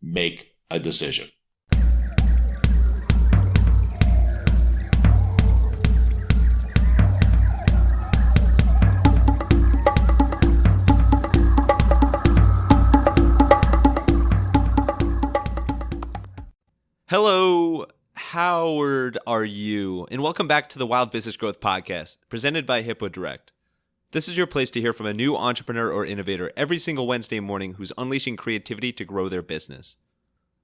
make a decision. Hello, Howard, are you? And welcome back to the Wild Business Growth Podcast, presented by Hippo Direct. This is your place to hear from a new entrepreneur or innovator every single Wednesday morning who's unleashing creativity to grow their business.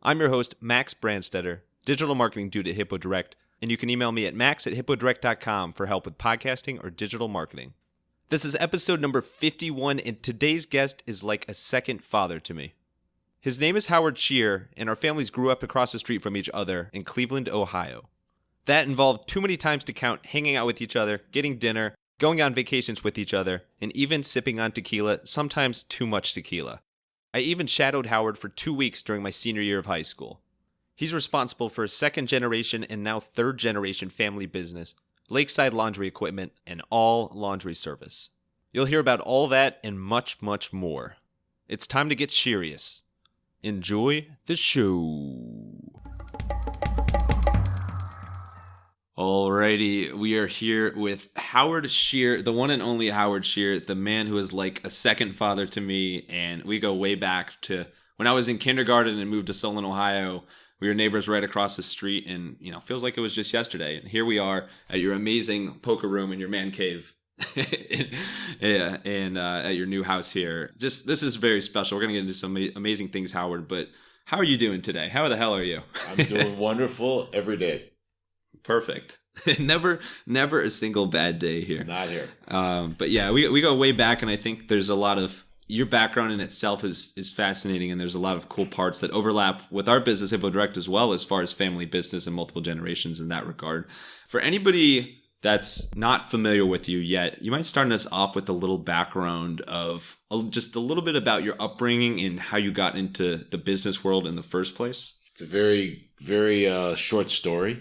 I'm your host, Max Brandstetter, digital marketing dude at Hippo Direct, and you can email me at max@hippodirect.com for help with podcasting or digital marketing. This is episode number 51, and today's guest is like a second father to me. His name is Howard Shear, and our families grew up across the street from each other in Cleveland, Ohio. That involved too many times to count hanging out with each other, getting dinner, going on vacations with each other, and even sipping on tequila, sometimes too much tequila. I even shadowed Howard for 2 weeks during my senior year of high school. He's responsible for a second-generation and now third-generation family business, Lakeside Laundry Equipment, and all laundry service. You'll hear about all that and much, much more. It's time to get serious. Enjoy the show. Alrighty, we are here with Howard Shear, the one and only Howard Shear, the man who is like a second father to me, and we go way back to when I was in kindergarten and moved to Solon, Ohio. We were neighbors right across the street, and feels like it was just yesterday. And here we are at your amazing poker room in your man cave. and at your new house here. This is very special. We're going to get into some amazing things, Howard, but how are you doing today? How the hell are you? I'm doing wonderful every day. Perfect. Never a single bad day here. Not here. But yeah, we go way back, and I think there's a lot of your background in itself is fascinating, and there's a lot of cool parts that overlap with our business, Hippo Direct, as well, as far as family business and multiple generations in that regard. For anybody that's not familiar with you yet, you might start us off with a little background of just a little bit about your upbringing and how you got into the business world in the first place. It's a very, very short story.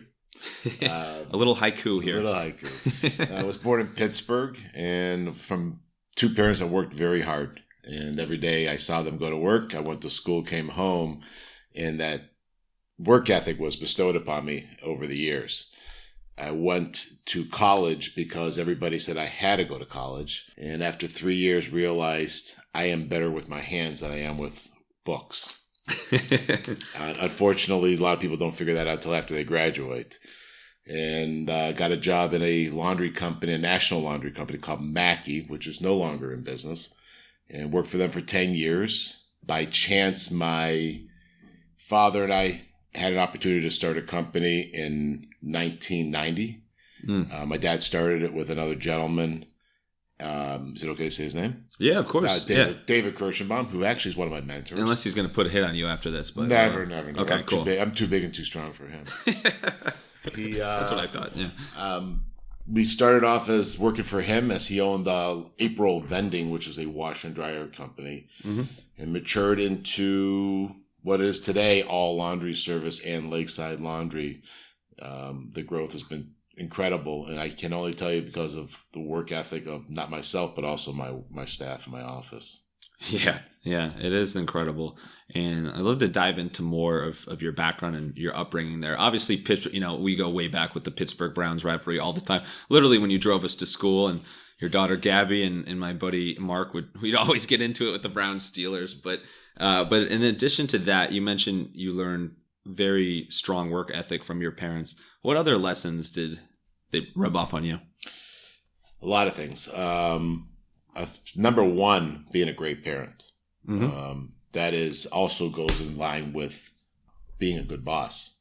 A little haiku here. A little haiku. I was born in Pittsburgh, and from two parents that worked very hard. And every day I saw them go to work. I went to school, came home, and that work ethic was bestowed upon me over the years. I went to college because everybody said I had to go to college. And after 3 years, realized I am better with my hands than I am with books. Unfortunately, a lot of people don't figure that out until after they graduate. And got a job in a laundry company, a national laundry company called Mackey, which is no longer in business, and worked for them for 10 years. By chance, my father and I had an opportunity to start a company in 1990. My dad started it with another gentleman. Is it okay to say his name? Yeah, of course. David Kirschenbaum, who actually is one of my mentors. Unless he's going to put a hit on you after this. But Never. Okay, cool. I'm too big and too strong for him. That's what I thought, yeah. We started off as working for him as he owned April Vending, which is a wash and dryer company, and matured into what is today All Laundry Service and Lakeside Laundry. The growth has been incredible, and I can only tell you because of the work ethic of not myself, but also my staff in my office. Yeah, it is incredible. And I'd love to dive into more of your background and your upbringing there. Obviously, Pittsburgh, we go way back with the Pittsburgh Browns rivalry all the time. Literally, when you drove us to school, and your daughter Gabby and my buddy Mark we'd always get into it with the Browns Steelers. But in addition to that, you mentioned you learned very strong work ethic from your parents. What other lessons did they rub off on you? A lot of things. Number one, being a great parent. That is also goes in line with being a good boss,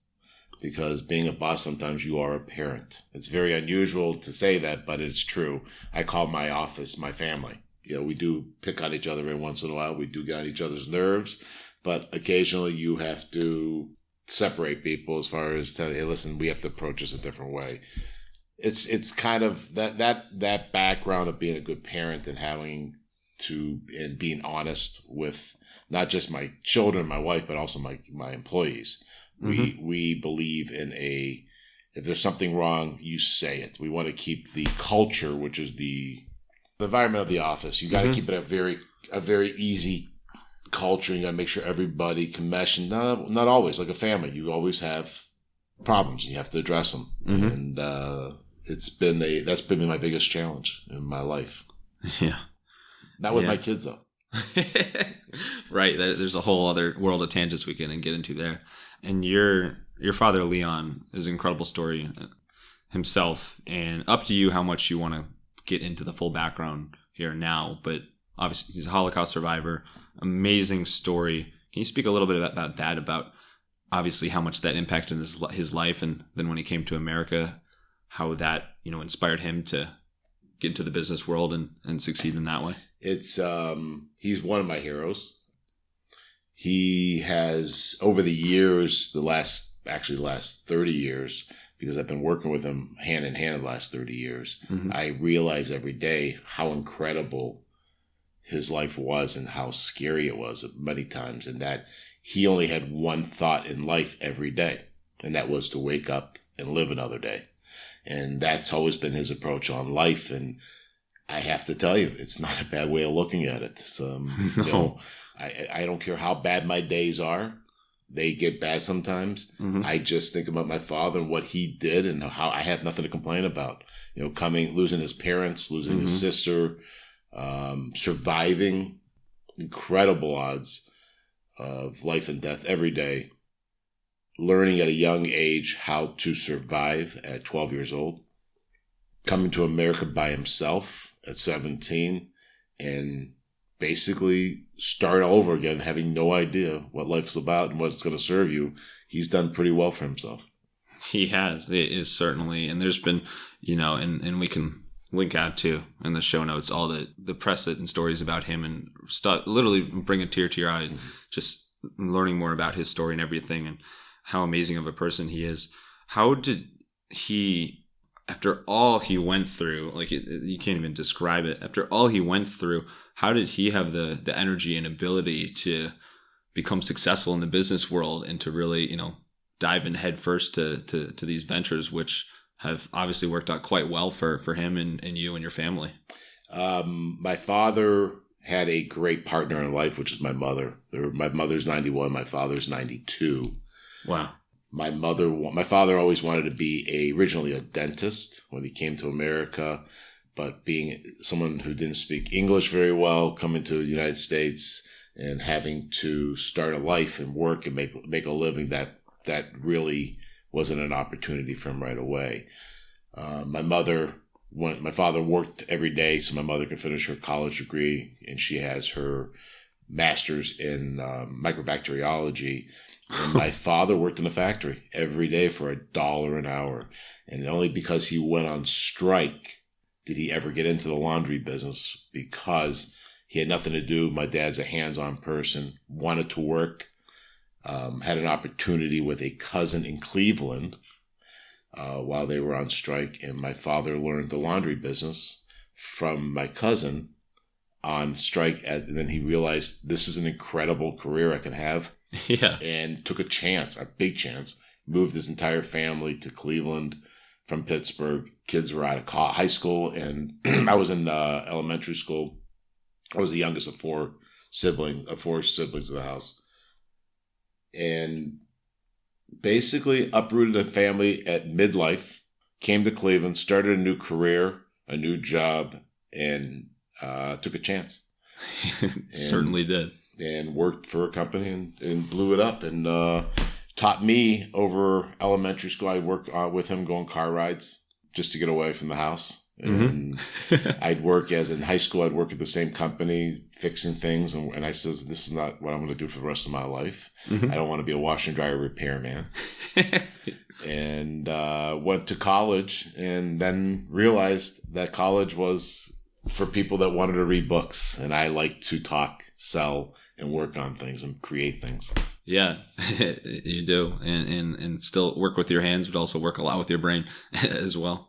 because being a boss, sometimes you are a parent. It's very unusual to say that, but it's true. I call my office my family. We do pick on each other every once in a while. We do get on each other's nerves, but occasionally you have to separate people as far as telling, hey, listen, we have to approach this a different way. It's kind of that background of being a good parent and and being honest with not just my children, my wife, but also my employees. We believe in if there's something wrong, you say it. We want to keep the culture, which is the environment of the office. You got to keep it a very easy culture. You got to make sure everybody can mesh, and not always. Like a family, you always have problems, and you have to address them. And that's been my biggest challenge in my life. Yeah, not with my kids though. Right. There's a whole other world of tangents we can get into there. And your father, Leon, is an incredible story himself. And up to you how much you want to get into the full background here now. But obviously, he's a Holocaust survivor. Amazing story. Can you speak a little bit about that? About obviously how much that impacted his life, and then when he came to America, how that inspired him to get into the business world and succeed in that way. It's he's one of my heroes. He has, over the years, the last 30 years, because I've been working with him hand in hand the last 30 years, I realize every day how incredible his life was and how scary it was many times, and that he only had one thought in life every day, and that was to wake up and live another day. And that's always been his approach on life. And I have to tell you, it's not a bad way of looking at it. No. I don't care how bad my days are. They get bad sometimes. I just think about my father and what he did, and how I have nothing to complain about. Losing his parents, losing his sister, surviving incredible odds of life and death every day, learning at a young age how to survive at 12 years old, coming to America by himself at 17, and basically start all over again, having no idea what life's about and what it's going to serve you. He's done pretty well for himself. He has. It is certainly. And there's been, and we can link out to in the show notes all the press and stories about him, and literally bring a tear to your eye, just learning more about his story and everything, and how amazing of a person he is. How did he, after all he went through, like you can't even describe it, after all he went through, how did he have the energy and ability to become successful in the business world, and to really, dive in head first to these ventures, which have obviously worked out quite well for him and you and your family? My father had a great partner in life, which is my mother. My mother's 91, my father's 92. Wow. My father always wanted to be originally a dentist when he came to America, but being someone who didn't speak English very well, coming to the United States and having to start a life and work and make a living, that really wasn't an opportunity for him right away. My father worked every day so my mother could finish her college degree, and she has her master's in microbacteriology. And my father worked in a factory every day for $1 an hour. And only because he went on strike did he ever get into the laundry business, because he had nothing to do. My dad's a hands-on person, wanted to work, had an opportunity with a cousin in Cleveland while they were on strike. And my father learned the laundry business from my cousin on strike. And then he realized, this is an incredible career I can have. Yeah. And took a big chance, moved his entire family to Cleveland from Pittsburgh. Kids were out of high school, and I was in elementary school. I was the youngest of four siblings of the house. And basically uprooted a family at midlife, came to Cleveland, started a new career, a new job, and took a chance. Certainly did. And worked for a company and blew it up, and taught me over elementary school. I worked with him going car rides just to get away from the house. And I'd work in high school, I'd work at the same company fixing things. And I says, this is not what I'm going to do for the rest of my life. I don't want to be a wash and dryer repairman. And went to college, and then realized that college was for people that wanted to read books. And I like to talk, sell, and work on things and create things. Yeah, you do. And still work with your hands, but also work a lot with your brain as well.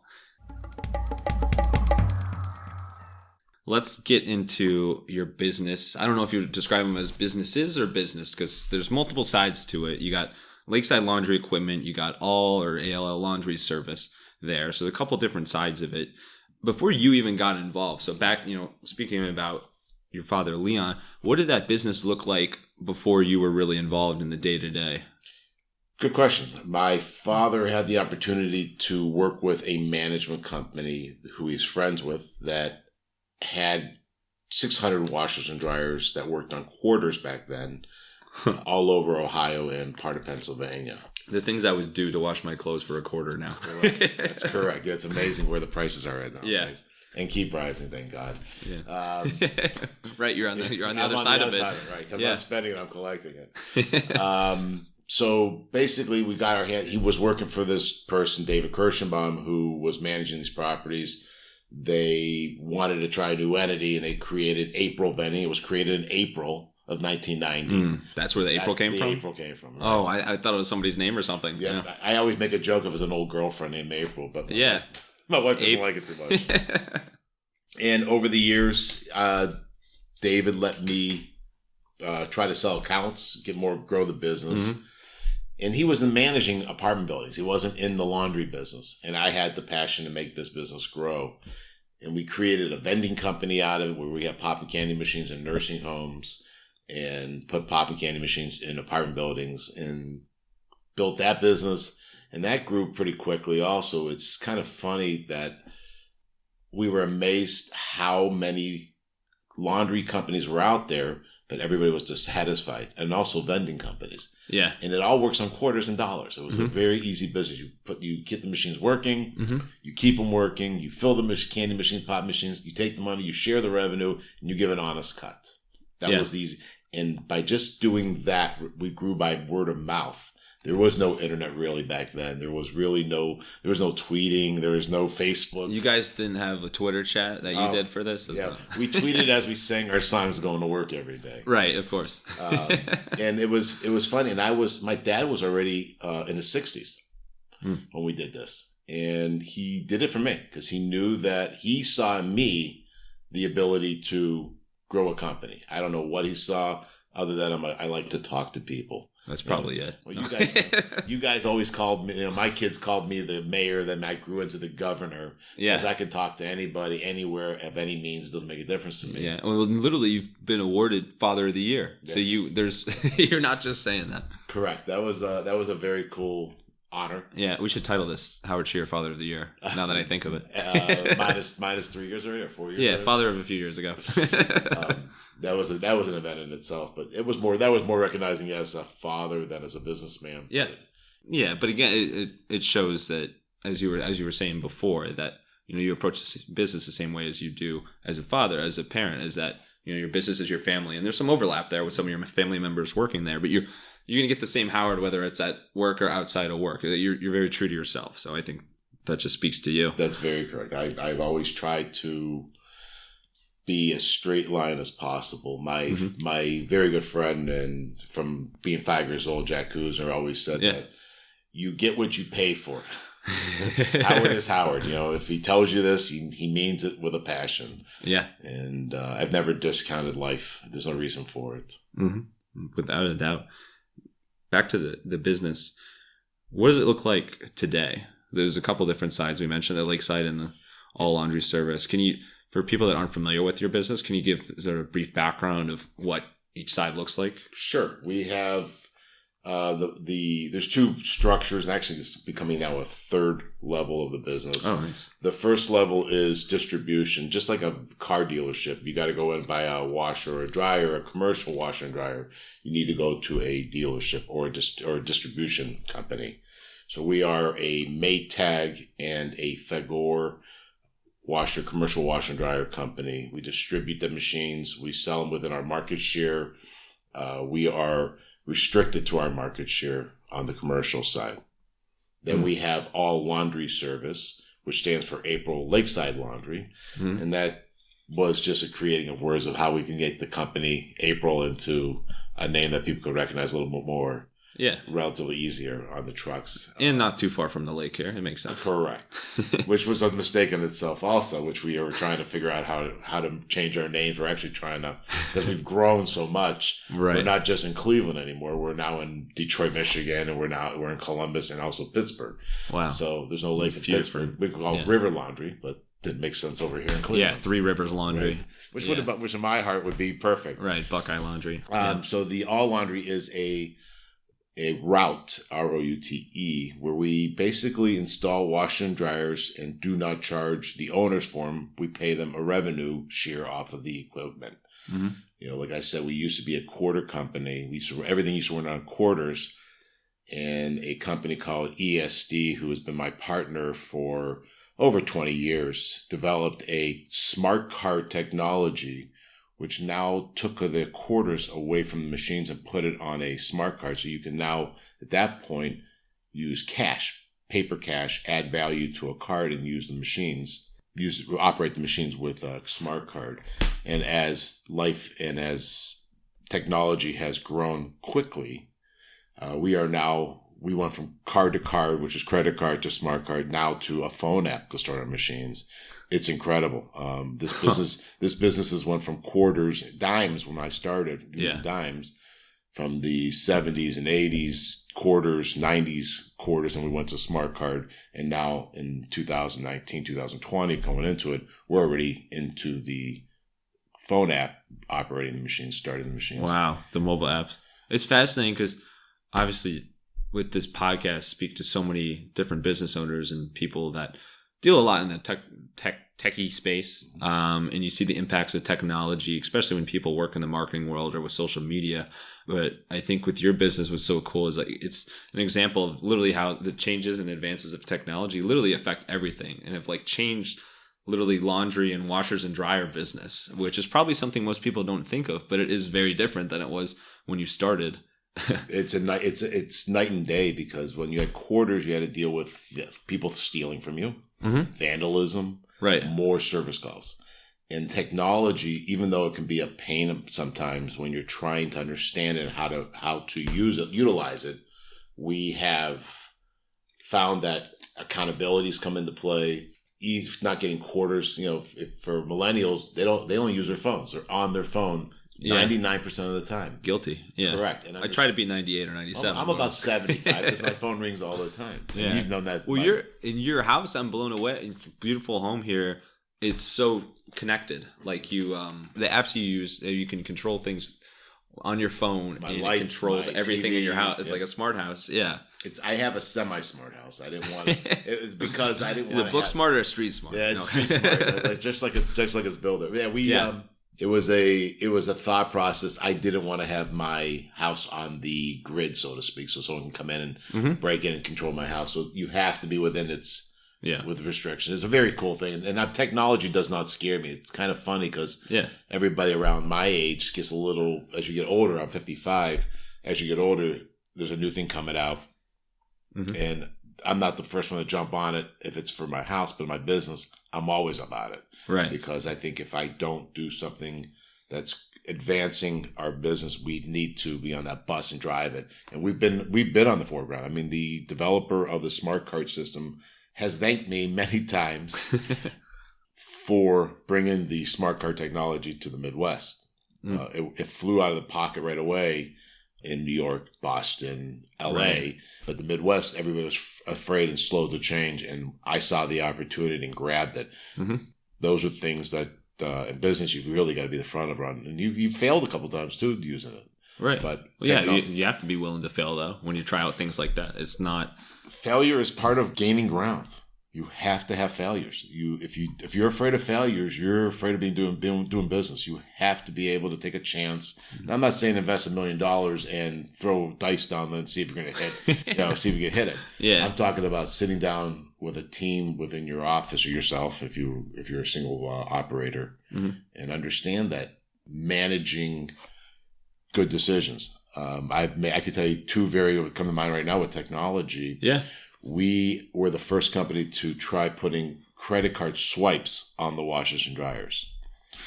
Let's get into your business. I don't know if you would describe them as businesses or business, because there's multiple sides to it. You got Lakeside Laundry Equipment, you got A.L.L or A.L.L laundry service there. So a couple different sides of it. Before you even got involved, so back, speaking about your father, Leon. What did that business look like before you were really involved in the day-to-day? Good question. My father had the opportunity to work with a management company who he's friends with that had 600 washers and dryers that worked on quarters back then, all over Ohio and part of Pennsylvania. The things I would do to wash my clothes for a quarter now. Correct. That's correct. It's amazing where the prices are at nowadays. Yeah. And keep rising, thank God. Yeah. Right, you're on the other side of it. Right. I'm not spending it, I'm collecting it. So basically, we got our hand. He was working for this person, David Kirschenbaum, who was managing these properties. They wanted to try a new entity, and they created April Vending. It was created in April of 1990. That's where the April came from? April came from. Right? Oh, I thought it was somebody's name or something. Yeah. I always make a joke of it was an old girlfriend named April, but my wife doesn't like it too much. And over the years, David let me try to sell accounts, grow the business. Mm-hmm. And he was managing apartment buildings. He wasn't in the laundry business. And I had the passion to make this business grow. And we created a vending company out of it where we had pop and candy machines in nursing homes and put pop and candy machines in apartment buildings and built that business. And that grew pretty quickly also. It's kind of funny that we were amazed how many laundry companies were out there, but everybody was dissatisfied, and also vending companies. Yeah. And it all works on quarters and dollars. It was a very easy business. You get the machines working, you keep them working, you fill the candy machines, pop machines, you take the money, you share the revenue, and you give an honest cut. That was easy. And by just doing that, we grew by word of mouth. There was no internet really back then. There was no tweeting. There was no Facebook. You guys didn't have a Twitter chat that you did for this? We tweeted as we sang our songs going to work every day. Right, of course. And it was funny. And my dad was already in his 60s when we did this. And he did it for me because he knew that he saw in me the ability to grow a company. I don't know what he saw other than I like to talk to people. That's probably it. Well, you guys always called me, my kids called me the mayor, then I grew into the governor. Yeah. Because I could talk to anybody, anywhere, of any means. It doesn't make a difference to me. Yeah. Well, literally, you've been awarded Father of the Year. Yes. So you're not just saying that. Correct. That was a very cool honor. Yeah. We should title this Howard Shear Father of the Year, now that I think of it. minus 3 years already, or 4 years? Yeah, already? Father of a few years ago. That was an event in itself, but that was more recognizing you as a father than as a businessman. Yeah, yeah. But again, it shows that as you were saying before, that you approach this business the same way as you do as a father, as a parent. Is that your business is your family, and there's some overlap there with some of your family members working there, but you're going to get the same Howard whether it's at work or outside of work. You're very true to yourself. So I think that just speaks to you. That's very correct. I've always tried to be as straight line as possible. My very good friend, and from being 5 years old, Jack Kuzner, always said that you get what you pay for. Howard is Howard. If he tells you this, he means it with a passion. Yeah. And I've never discounted life. There's no reason for it. Mm-hmm. Without a doubt. Back to the business. What does it look like today? There's a couple different sides. We mentioned the Lakeside and the A.L.L laundry service. Can you, for people that aren't familiar with your business, can you give sort of a brief background of what each side looks like? Sure. We have there's two structures, and actually it's becoming now a third level of the business. Oh, nice. The first level is distribution, just like a car dealership. You got to go and buy a washer or a dryer, a commercial washer and dryer. You need to go to a dealership or a distribution company. So we are a Maytag and a Thagor commercial washer and dryer company. We distribute the machines. We sell them within our market share. We are restricted to our market share on the commercial side. Then we have A.L.L Laundry Service, which stands for April Lakeside Laundry. And that was just creating of words of how we can get the company April into a name that people could recognize a little bit more. Yeah. Relatively easier on the trucks. And not too far from the lake here. It makes sense. Correct. Which was a mistake in itself also, which we were trying to figure out how to change our names. We're actually trying to, because we've grown so much. Right. We're not just in Cleveland anymore. We're now in Detroit, Michigan, and we're in Columbus and also Pittsburgh. Wow. So there's no lake in Pittsburgh. We call it River Laundry, but didn't make sense over here in Cleveland. Yeah, Three Rivers Laundry. Right. Which in my heart would be perfect. Right, Buckeye Laundry. So the All Laundry is a route, ROUTE, where we basically install washer and dryers and do not charge the owners for them. We pay them a revenue share off of the equipment. Mm-hmm. You know, like I said, we used to be a quarter company. Everything used to run on quarters. And a company called ESD, who has been my partner for over 20 years, developed a smart card technology, which now took the quarters away from the machines and put it on a smart card. So you can now, at that point, use cash, paper cash, add value to a card and use the machines, operate the machines with a smart card. And as life and as technology has grown quickly, we went from card to card, which is credit card to smart card, now to a phone app to start our machines. It's incredible. This business has went from quarters, dimes when I started using dimes, from the 70s and 80s quarters, 90s quarters, and we went to smart card. And now in 2019, 2020, going into it, we're already into the phone app, operating the machines, starting the machines. Wow, the mobile apps. It's fascinating because obviously with this podcast, speak to so many different business owners and people that deal a lot in the techie space. And you see the impacts of technology, especially when people work in the marketing world or with social media. But I think with your business, what's so cool is like it's an example of literally how the changes and advances of technology literally affect everything and have like changed literally laundry and washers and dryer business, which is probably something most people don't think of, but it is very different than it was when you started. It's night and day, because when you had quarters, you had to deal with people stealing from you, vandalism, right? More service calls. And technology, even though it can be a pain sometimes when you're trying to understand it, how to utilize it, we have found that accountabilities come into play. Ease not getting quarters. You know, if for millennials, they only use their phones. They're on their phone 99% of the time. Guilty. Yeah. Correct. And I try to be 98 or 97. I'm about 75 because my phone rings all the time. Yeah. And you've known that. Well, you're in your house. I'm blown away. Beautiful home here. It's so connected. Like the apps you use, you can control things on your phone, and it controls everything in your house. It's like a smart house. Yeah. I have a semi-smart house. I didn't want it. It was because I didn't want to. Book smart or street smart? Yeah, it's street smart. just like its builder. Yeah, it was a thought process. I didn't want to have my house on the grid, so to speak, so someone can come in and break in and control my house. So you have to be within its with restrictions. It's a very cool thing, and technology does not scare me. It's kind of funny because everybody around my age gets a little. As you get older, I'm 55. As you get older, there's a new thing coming out. And I'm not the first one to jump on it if it's for my house, but my business, I'm always about it. Right. Because I think if I don't do something that's advancing our business, we need to be on that bus and drive it. And we've been on the foreground. I mean, the developer of the smart card system has thanked me many times for bringing the smart card technology to the Midwest. It flew out of the pocket right away in New York, Boston, L.A., right. But the Midwest, everybody was afraid and slow to change, and I saw the opportunity and grabbed it. Those are things that in business you've really got to be the front of run, and you failed a couple times too using it. Right. But you have to be willing to fail though when you try out things like that. It's not failure is part of gaining ground. You have to have failures. If you're afraid of failures, you're afraid of doing business. You have to be able to take a chance. Now, I'm not saying invest $1 million and throw dice down there and see if you're going to hit. See if you can hit it. Yeah. I'm talking about sitting down with a team within your office or yourself, if you're a single operator, and understand that managing good decisions. I can tell you two very come to mind right now with technology. Yeah. We were the first company to try putting credit card swipes on the washers and dryers.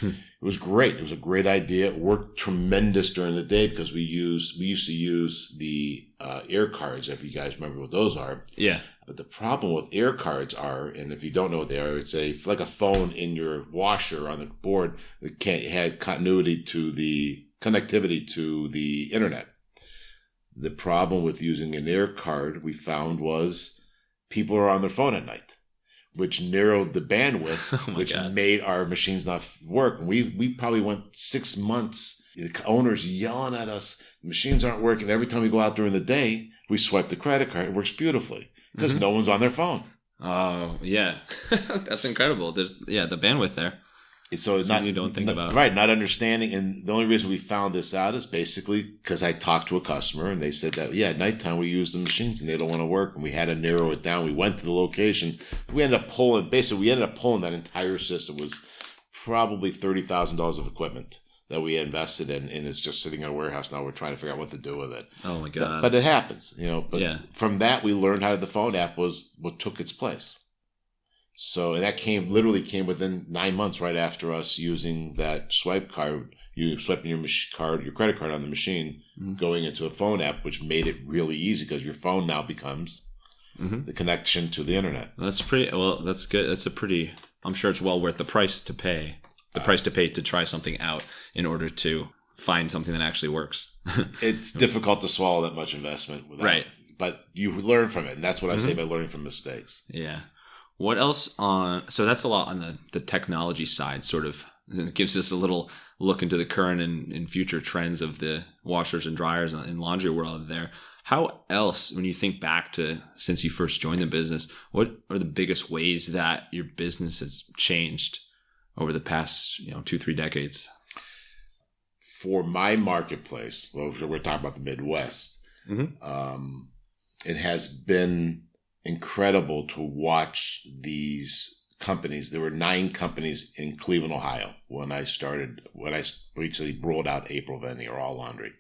It was great. It was a great idea. It worked tremendous during the day because we used to use the air cards, if you guys remember what those are. Yeah. But the problem with air cards are, and if you don't know what they are, it's like a phone in your washer on the board that had connectivity to the internet. The problem with using an air card we found was people are on their phone at night. which narrowed the bandwidth, which God. made our machines not work. We probably went 6 months, the owners yelling at us, machines aren't working. Every time we go out during the day, we swipe the credit card. It works beautifully because no one's on their phone. Oh, yeah. That's incredible. There's the bandwidth there. So it's something you don't think about. Right, not understanding. And the only reason we found this out is basically because I talked to a customer and they said that, at nighttime we use the machines and they don't want to work. And we had to narrow it down. We went to the location. We ended up pulling that entire system. It was probably $30,000 of equipment that we invested in, and it's just sitting in a warehouse now. We're trying to figure out what to do with it. Oh my God. But it happens, From that, we learned how the phone app was what took its place. So and that came within 9 months right after us using that swipe card. You swiping your credit card on the machine, going into a phone app, which made it really easy because your phone now becomes the connection to the internet. That's that's good. I'm sure it's well worth the price to pay. The price to pay to try something out in order to find something that actually works. It's difficult to swallow that much investment without, right? But you learn from it, and that's what I say by learning from mistakes. Yeah. What else so that's a lot on the technology side, sort of. It gives us a little look into the current and future trends of the washers and dryers and laundry world there. How else, when you think back to since you first joined the business, what are the biggest ways that your business has changed over the past 2-3 decades? For my marketplace, we're talking about the Midwest, it has been incredible to watch these companies. There were 9 companies in Cleveland, Ohio when I basically rolled out April Vending or All Laundry.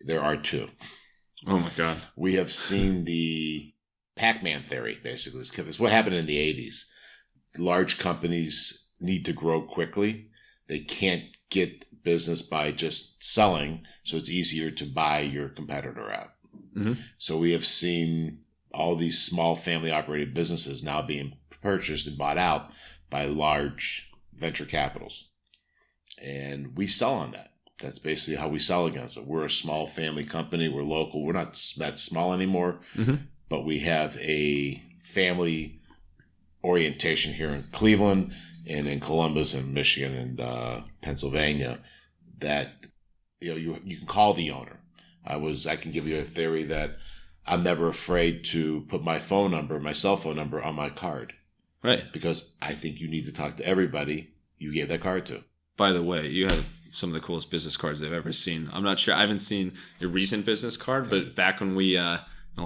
There are 2. Oh my God. We have seen the Pac-Man theory, basically. It's what happened in the 80s. Large companies need to grow quickly. They can't get business by just selling, so it's easier to buy your competitor out. So we have seen all these small family-operated businesses now being purchased and bought out by large venture capitals. And we sell on that. That's basically how we sell against it. We're a small family company. We're local. We're not that small anymore, but we have a family orientation here in Cleveland and in Columbus and Michigan and Pennsylvania that you can call the owner. I can give you a theory that I'm never afraid to put my cell phone number on my card. Right. Because I think you need to talk to everybody you gave that card to. By the way, you have some of the coolest business cards I've ever seen. I'm not sure. I haven't seen your recent business card, but back when we,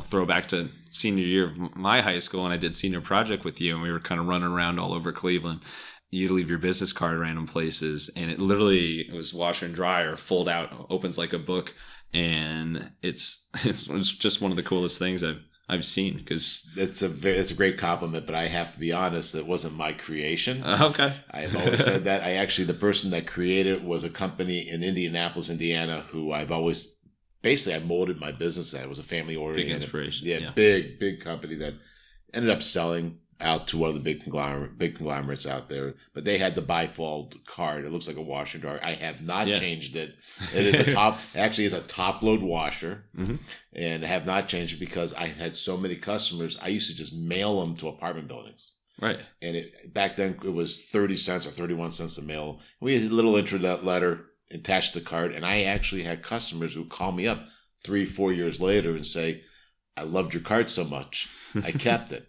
throw back to senior year of my high school and I did senior project with you and we were kind of running around all over Cleveland. You leave your business card at random places and it was washer and dryer, fold out, opens like a book. And it's just one of the coolest things I've seen because it's a great compliment, but I have to be honest, it wasn't my creation. Okay. I've always said that. The person that created it was a company in Indianapolis, Indiana, who I molded my business at. It was a family oriented. Big inspiration. Yeah. Big company that ended up selling out to one of the big conglomerates out there. But they had the bifold card. It looks like a washer and dryer. I have not changed it. It is a top load washer, and I have not changed it because I had so many customers. I used to just mail them to apartment buildings. Right. And back then it was 30 cents or 31 cents a mail. We had a little intro letter attached to the card, and I actually had customers who call me up 3-4 years later and say, "I loved your card so much, I kept it."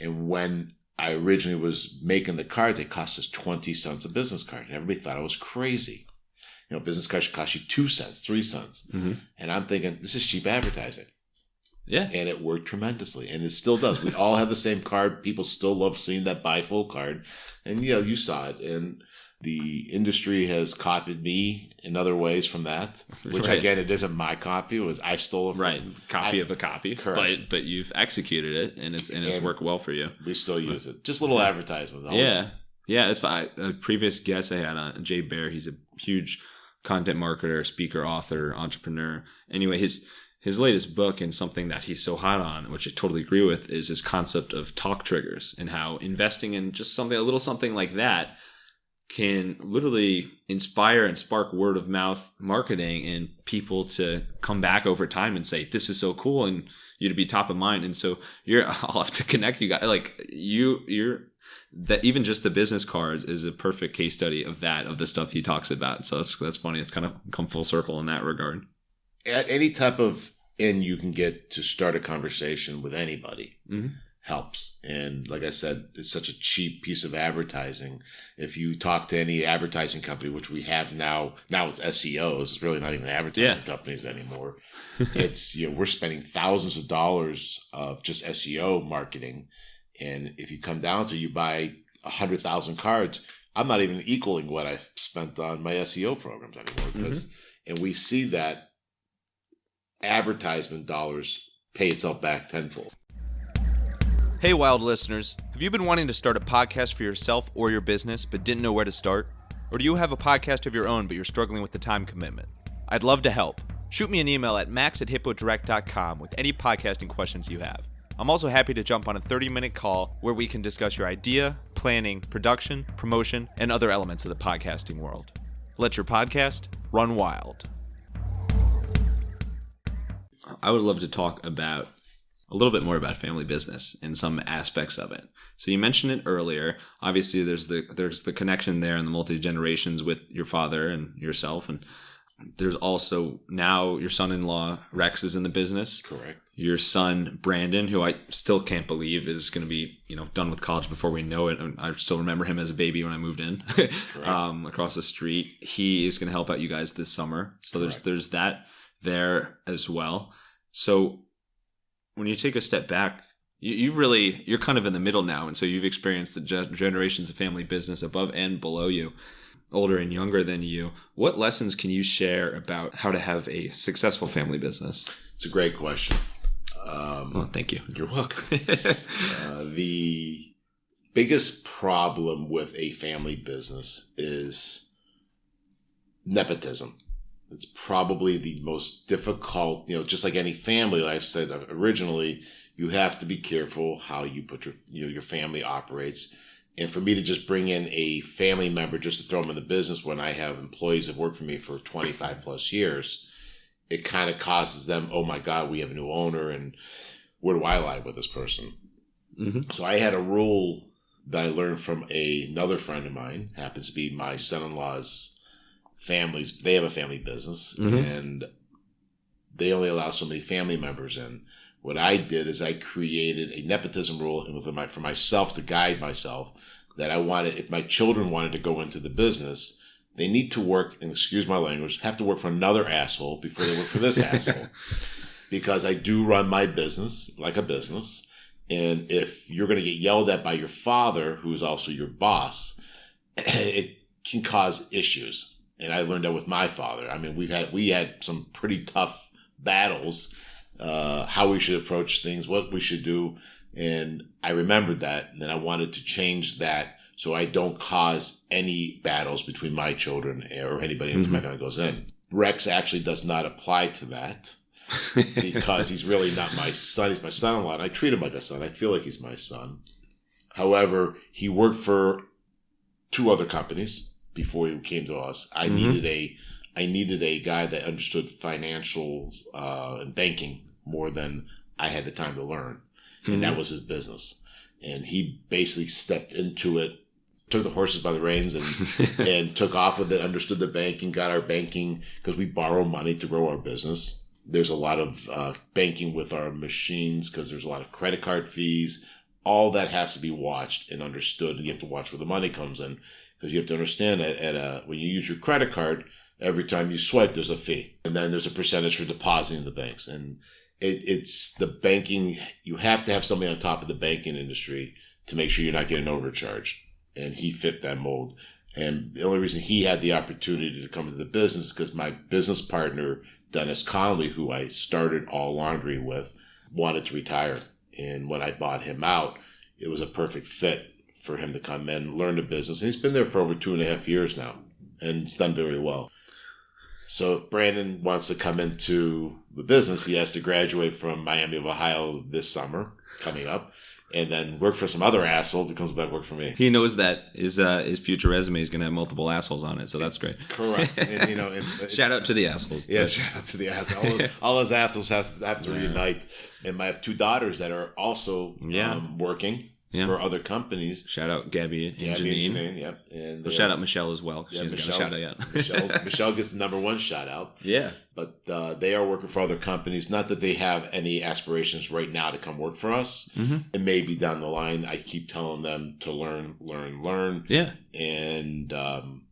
And when I originally was making the cards, they cost us 20 cents a business card. And everybody thought I was crazy. Business cards should cost you 2 cents, 3 cents. And I'm thinking, this is cheap advertising. Yeah. And it worked tremendously. And it still does. We all have the same card. People still love seeing that bifold card. And, you saw it. And the industry has copied me in other ways from that, which again, it isn't my copy. It was I stole it from copy of a copy. Correct. But you've executed it and it's worked well for you. We still use it. Just little advertisements. Yeah, it's fine. A previous guest I had on, Jay Bear, he's a huge content marketer, speaker, author, entrepreneur. Anyway, his latest book and something that he's so hot on, which I totally agree with, is this concept of talk triggers and how investing in just a little something like that can literally inspire and spark word of mouth marketing and people to come back over time and say, this is so cool, and you to be top of mind. And so I'll have to connect you guys. Like you're that even just the business cards is a perfect case study of the stuff he talks about. So that's funny. It's kind of come full circle in that regard. At any type of end you can get to start a conversation with anybody. Mm-hmm. Helps. And like I said, it's such a cheap piece of advertising. If you talk to any advertising company, which we have now it's SEOs, it's really not even advertising companies anymore. It's, we're spending thousands of dollars of just SEO marketing. And if you come down to, you buy 100,000 cards, I'm not even equaling what I've spent on my SEO programs anymore. Because, and we see that advertisement dollars pay itself back tenfold. Hey, Wild listeners, have you been wanting to start a podcast for yourself or your business but didn't know where to start? Or do you have a podcast of your own but you're struggling with the time commitment? I'd love to help. Shoot me an email at max@hippodirect.com with any podcasting questions you have. I'm also happy to jump on a 30-minute call where we can discuss your idea, planning, production, promotion, and other elements of the podcasting world. Let your podcast run wild. I would love to talk about a little bit more about family business and some aspects of it. So you mentioned it earlier. Obviously, there's the connection there and the multi-generations with your father and yourself. And there's also now your son-in-law, Rex, is in the business. Correct. Your son, Brandon, who I still can't believe is going to be, done with college before we know it. I still remember him as a baby when I moved in across the street. He is going to help out you guys this summer. So there's that there as well. So when you take a step back, you're kind of in the middle now. And so you've experienced the generations of family business above and below you, older and younger than you. What lessons can you share about how to have a successful family business? It's a great question. Thank you. You're welcome. The biggest problem with a family business is nepotism. It's probably the most difficult, just like any family, like I said originally, you have to be careful how you put your family operates. And for me to just bring in a family member just to throw them in the business when I have employees that work for me for 25 plus years, it kind of causes them, oh my God, we have a new owner and where do I lie with this person? Mm-hmm. So I had a rule that I learned from another friend of mine, happens to be my son-in-law's families. They have a family business and they only allow so many family members in. What I did is I created a nepotism rule for myself to guide myself that I wanted, if my children wanted to go into the business, they need to work, and excuse my language, have to work for another asshole before they work for this asshole. Because I do run my business like a business. And if you're going to get yelled at by your father, who's also your boss, it can cause issues. And I learned that with my father. I mean, we had some pretty tough battles, how we should approach things, what we should do. And I remembered that. And then I wanted to change that so I don't cause any battles between my children or anybody if my family goes in. Rex actually does not apply to that because he's really not my son. He's my son-in-law. And I treat him like a son. I feel like he's my son. However, he worked for 2 other companies before he came to us. I needed a guy that understood financial and banking more than I had the time to learn. And that was his business. And he basically stepped into it, took the horses by the reins and took off with it, understood the banking, got our banking, because we borrow money to grow our business. There's a lot of banking with our machines because there's a lot of credit card fees. All that has to be watched and understood, and you have to watch where the money comes in. Because you have to understand that when you use your credit card, every time you swipe, there's a fee. And then there's a percentage for depositing in the banks. And it's the banking. You have to have somebody on top of the banking industry to make sure you're not getting overcharged. And he fit that mold. And the only reason he had the opportunity to come into the business is because my business partner, Dennis Conley, who I started All Laundry with, wanted to retire. And when I bought him out, it was a perfect fit for him to come in, learn the business. And he's been there for over 2.5 years now, and it's done very well. So if Brandon wants to come into the business, he has to graduate from Miami of Ohio this summer, coming up. and then work for some other asshole who comes back and work for me. He knows that his future resume is going to have multiple assholes on it, so that's great. Correct. And, shout out to the assholes. Yes, shout out to the assholes. All those assholes have to reunite. And I have 2 daughters that are also working for other companies. Shout out Gabby and Janine. Yep. And shout out Michelle as well. She hasn't got a shout out yet. Michelle gets the number 1 shout out. Yeah. But they are working for other companies. Not that they have any aspirations right now to come work for us. Mm-hmm. It may be down the line. I keep telling them to learn. Yeah. And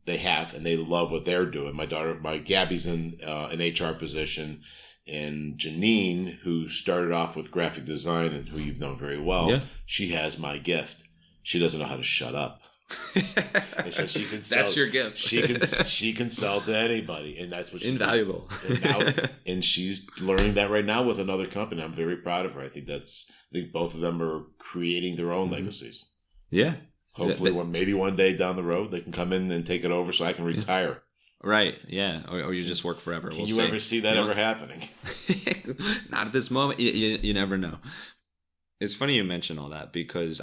they have, and they love what they're doing. My Gabby's in an HR position. And Janine, who started off with graphic design and who you've known very well, she has my gift. She doesn't know how to shut up. And so she can sell, that's your gift. she can sell to anybody, and that's what she's invaluable. And she's learning that right now with another company. I'm very proud of her. I think both of them are creating their own legacies. Yeah. Hopefully, maybe one day down the road, they can come in and take it over so I can retire. Right, yeah, or you just work forever. Can you ever see that ever happening? Not at this moment. You never know. It's funny you mention all that because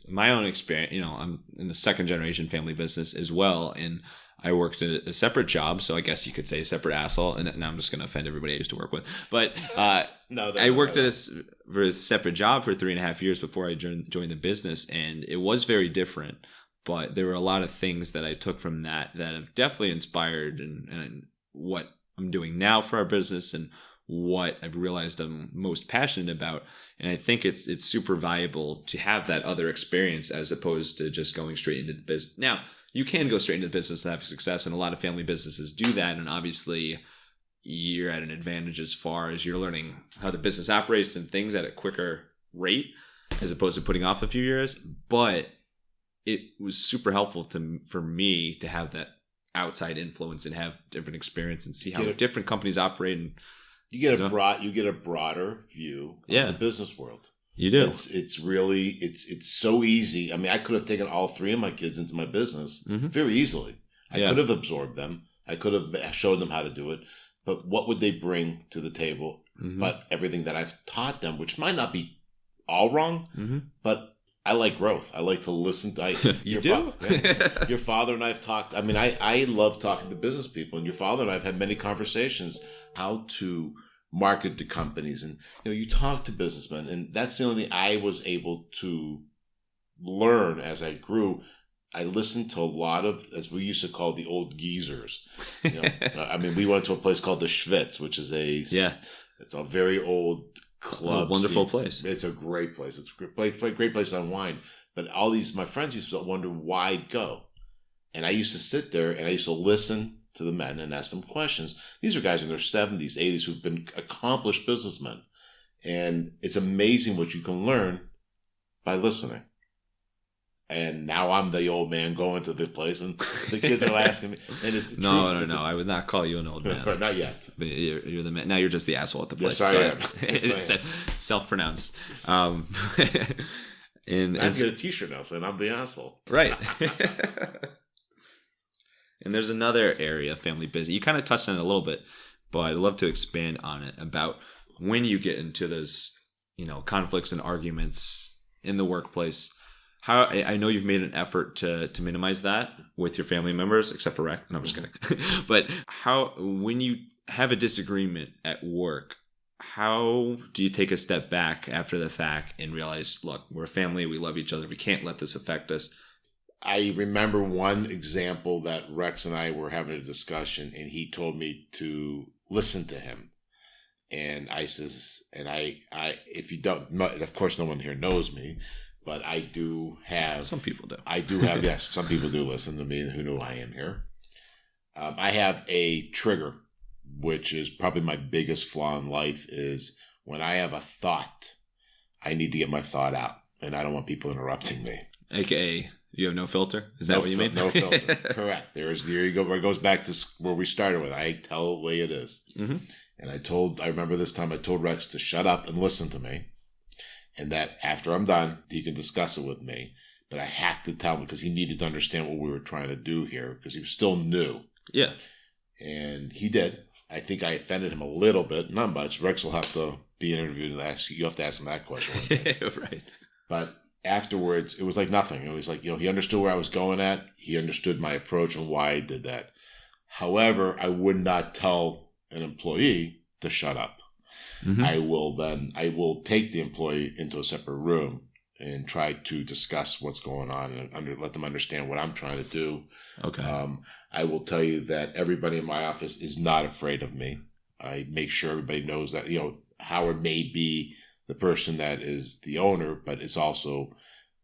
my own experience, I'm in a 2nd generation family business as well, and I worked at a separate job, so I guess you could say a separate asshole, and now I'm just going to offend everybody I used to work with. But I worked for a separate job for 3.5 years before I joined the business, and it was very different. But there were a lot of things that I took from that have definitely inspired and what I'm doing now for our business and what I've realized I'm most passionate about. And I think it's super valuable to have that other experience as opposed to just going straight into the business. Now, you can go straight into the business and have success, and a lot of family businesses do that. And obviously, you're at an advantage as far as you're learning how the business operates and things at a quicker rate as opposed to putting off a few years. But it was super helpful for me to have that outside influence and have different experience and see how different companies operate. And you get a broader view of the business world. You do. It's really it's so easy. I mean, I could have taken all 3 of my kids into my business very easily. I could have absorbed them. I could have showed them how to do it. But what would they bring to the table? But everything that I've taught them, which might not be all wrong, but I like growth. I like to listen to your father and I have talked. I mean, I love talking to business people, and your father and I have had many conversations how to market to companies. And you talk to businessmen, and that's the only thing I was able to learn as I grew. I listened to a lot of, as we used to call the old geezers. I mean, we went to a place called the Schwitz, which is it's a very old club. Wonderful place. It's a great place. It's a great place to unwind. But my friends used to wonder why I'd go. And I used to sit there and I used to listen to the men and ask them questions. These are guys in their 70s, 80s who've been accomplished businessmen. And it's amazing what you can learn by listening. And now I'm the old man going to the place, and the kids are asking me. And it's no. I would not call you an old man. Not yet. But you're the man. Now you're just the asshole at the place. Yes, I am. It's self-pronounced. And I get a T-shirt now saying I'm the asshole. Right. And there's another area, family business. You kind of touched on it a little bit, but I'd love to expand on it about when you get into those, conflicts and arguments in the workplace. How I know you've made an effort to minimize that with your family members, except for Rec. No, I'm just kidding. But when you have a disagreement at work, how do you take a step back after the fact and realize, look, we're a family, we love each other, we can't let this affect us? I remember one example that Rex and I were having a discussion, and he told me to listen to him. And I says, if you don't, of course, no one here knows me. But I do have... Some people do. I do have, yes, some people do listen to me who know I am here. I have a trigger, which is probably my biggest flaw in life, is when I have a thought, I need to get my thought out. And I don't want people interrupting me. AKA, you have no filter? Is that what you mean? No filter. Correct. There you go. Where it goes back to where we started with. I tell the way it is. Mm-hmm. And I remember this time I told Rex to shut up and listen to me. And that after I'm done, he can discuss it with me. But I have to tell him because he needed to understand what we were trying to do here because he was still new. Yeah. And he did. I think I offended him a little bit. Not much. Rex will have to be interviewed and you have to ask him that question. Right. But afterwards, it was like nothing. It was like, he understood where I was going at. He understood my approach and why I did that. However, I would not tell an employee to shut up. Mm-hmm. I will take the employee into a separate room and try to discuss what's going on and let them understand what I'm trying to do. Okay. I will tell you that everybody in my office is not afraid of me. I make sure everybody knows that, Howard may be the person that is the owner, but it's also,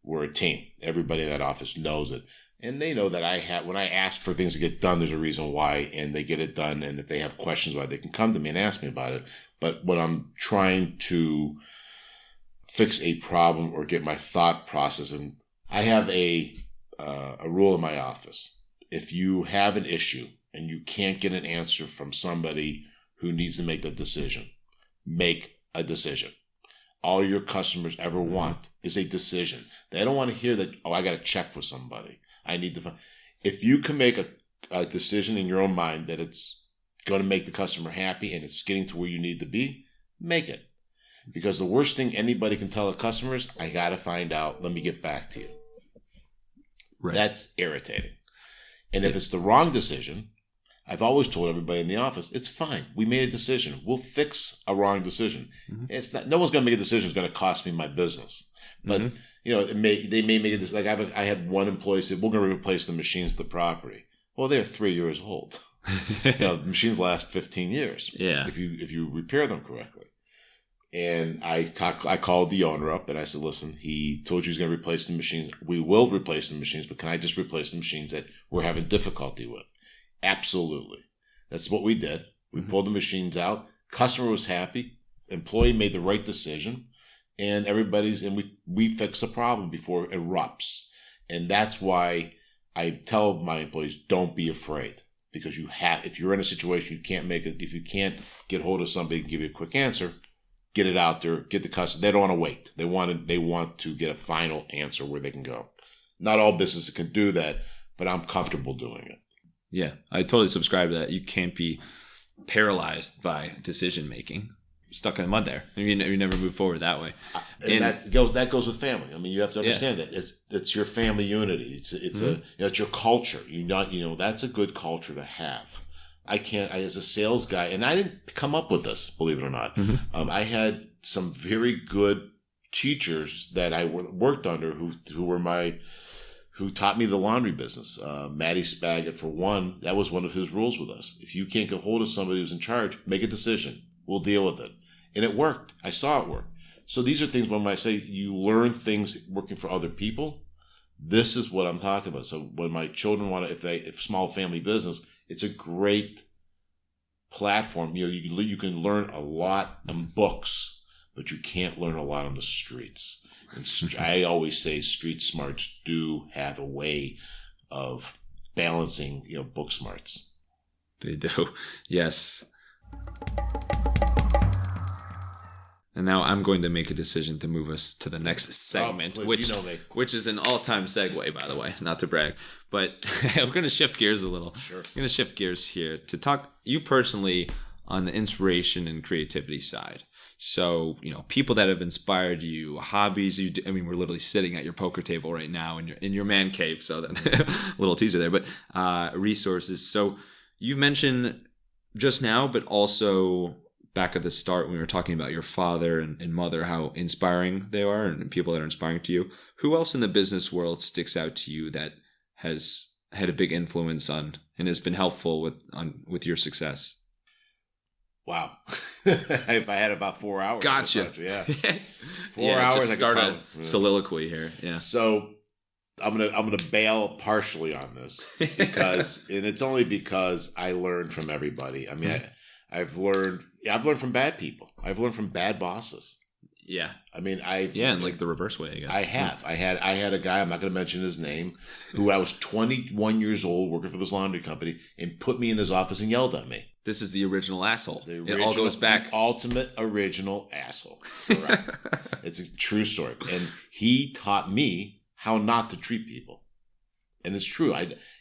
we're a team. Everybody in that office knows it. And they know that when I ask for things to get done, there's a reason why, and they get it done. And if they have questions about it, they can come to me and ask me about it. But when I'm trying to fix a problem or get my thought process, and I have a rule in my office. If you have an issue and you can't get an answer from somebody who needs to make the decision, make a decision. All your customers ever want is a decision. They don't want to hear that, I got to check with somebody. I need to find. If you can make a decision in your own mind that it's going to make the customer happy and it's getting to where you need to be, make it. Because the worst thing anybody can tell a customer is, I got to find out, let me get back to you. Right. That's irritating. And if it's the wrong decision, I've always told everybody in the office, it's fine. We made a decision. We'll fix a wrong decision. Mm-hmm. It's not. No one's going to make a decision that's going to cost me my business. But they may make a decision. Like I had one employee say, we're going to replace the machines at the property. Well, they're 3 years old. The machines last 15 years. Yeah. If you repair them correctly. And I called the owner up and I said, listen, he told you he's going to replace the machines. We will replace the machines, but can I just replace the machines that we're having difficulty with? Absolutely. That's what we did. We pulled the machines out. Customer was happy. Employee made the right decision. And we fix the problem before it erupts. And that's why I tell my employees, don't be afraid. Because if you're in a situation you can't make it, if you can't get hold of somebody and give you a quick answer, get it out there, get the customer. They don't want to wait. They want to get a final answer where they can go. Not all businesses can do that, but I'm comfortable doing it. Yeah, I totally subscribe to that. You can't be paralyzed by decision making. Stuck in the mud there. I mean, you never move forward that way. And that goes with family. I mean, you have to understand that it's your family unity. It's your culture. That's a good culture to have. As a sales guy, and I didn't come up with this, believe it or not. Mm-hmm. I had some very good teachers that I worked under who taught me the laundry business. Matty Spaggett, for one, that was one of his rules with us. If you can't get hold of somebody who's in charge, make a decision. We'll deal with it. And it worked. I saw it work. So these are things when I say you learn things working for other people, this is what I'm talking about. So when my children if small family business, it's a great platform. You can learn a lot in books, but you can't learn a lot on the streets. And I always say street smarts do have a way of balancing, book smarts. They do. Yes. And now I'm going to make a decision to move us to the next segment, which is an all-time segue, by the way, not to brag. But we're going to shift gears a little. Sure. We're going to shift gears here to talk you personally on the inspiration and creativity side. So, people that have inspired you, hobbies. We're literally sitting at your poker table right now in your man cave. So that little teaser there, but resources. So you've mentioned just now, but also back at the start when we were talking about your father and mother, how inspiring they are and people that are inspiring to you. Who else in the business world sticks out to you that has had a big influence on and has been helpful with your success? Wow. If I had about 4 hours. Gotcha. Yeah. 4 hours. Just start a soliloquy here. Yeah. So I'm gonna bail partially on this because and it's only because I learned from everybody. I mean, I've learned from bad people. I've learned from bad bosses. Yeah. I mean, in like the reverse way, I guess. I have. I had a guy, I'm not going to mention his name, who I was 21 years old working for this laundry company and put me in his office and yelled at me. This is the original asshole. It all goes back. The ultimate original asshole. Correct. It's a true story. And he taught me how not to treat people. And it's true.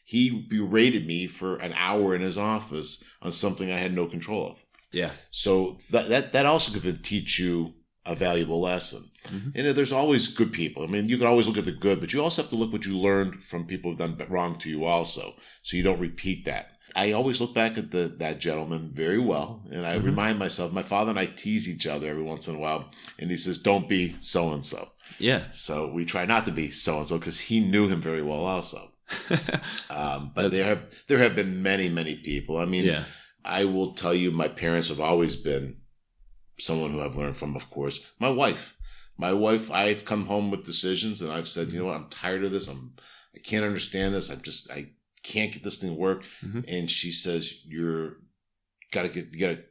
He berated me for an hour in his office on something I had no control of. Yeah. So that also could teach you a valuable lesson. And there's always good people. I mean, you can always look at the good, but you also have to look what you learned from people who've done wrong to you also, so you don't repeat that. I always look back at that gentleman very well, and I remind myself, my father and I tease each other every once in a while, and he says, don't be so-and-so. Yeah. So we try not to be so-and-so because he knew him very well also. But there have been many, many people. I mean, I will tell you, my parents have always been someone who I've learned from, of course. My wife, I've come home with decisions and I've said, you know what, I'm tired of this. I can't understand this. I can't get this thing to work. And she says, you gotta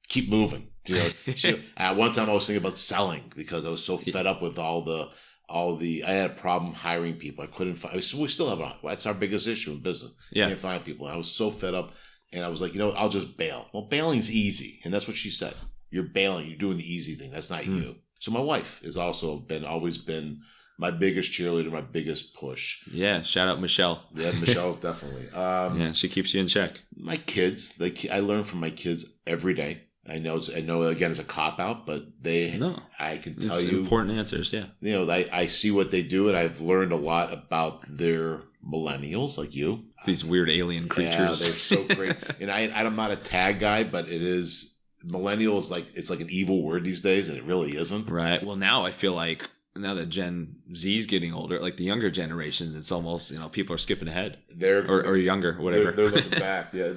keep moving. You know, at one time I was thinking about selling because I was so fed up with all the, I had a problem hiring people. I couldn't find, we still have that's our biggest issue in business. Yeah. Can't find people. And I was so fed up and I was like, you know, I'll just bail. Well, bailing's easy. And that's what she said. You're bailing. You're doing the easy thing. That's not you. So my wife has also always been my biggest cheerleader, my biggest push. Yeah. Shout out Michelle. Yeah, Michelle, definitely. Yeah, she keeps you in check. My kids, I learn from my kids every day. I know again, it's a cop out, but I can tell it's you important answers. Yeah. You know, I see what they do, and I've learned a lot about their millennials like you. These weird alien creatures. Yeah, they're so great. And I'm not a tag guy, but it is. Millennials, it's like an evil word these days, and it really isn't. Right. Well, now I feel like now that Gen Z's getting older, like the younger generation, it's almost, you know, people are skipping ahead. Or younger, whatever. They're looking back. Yeah,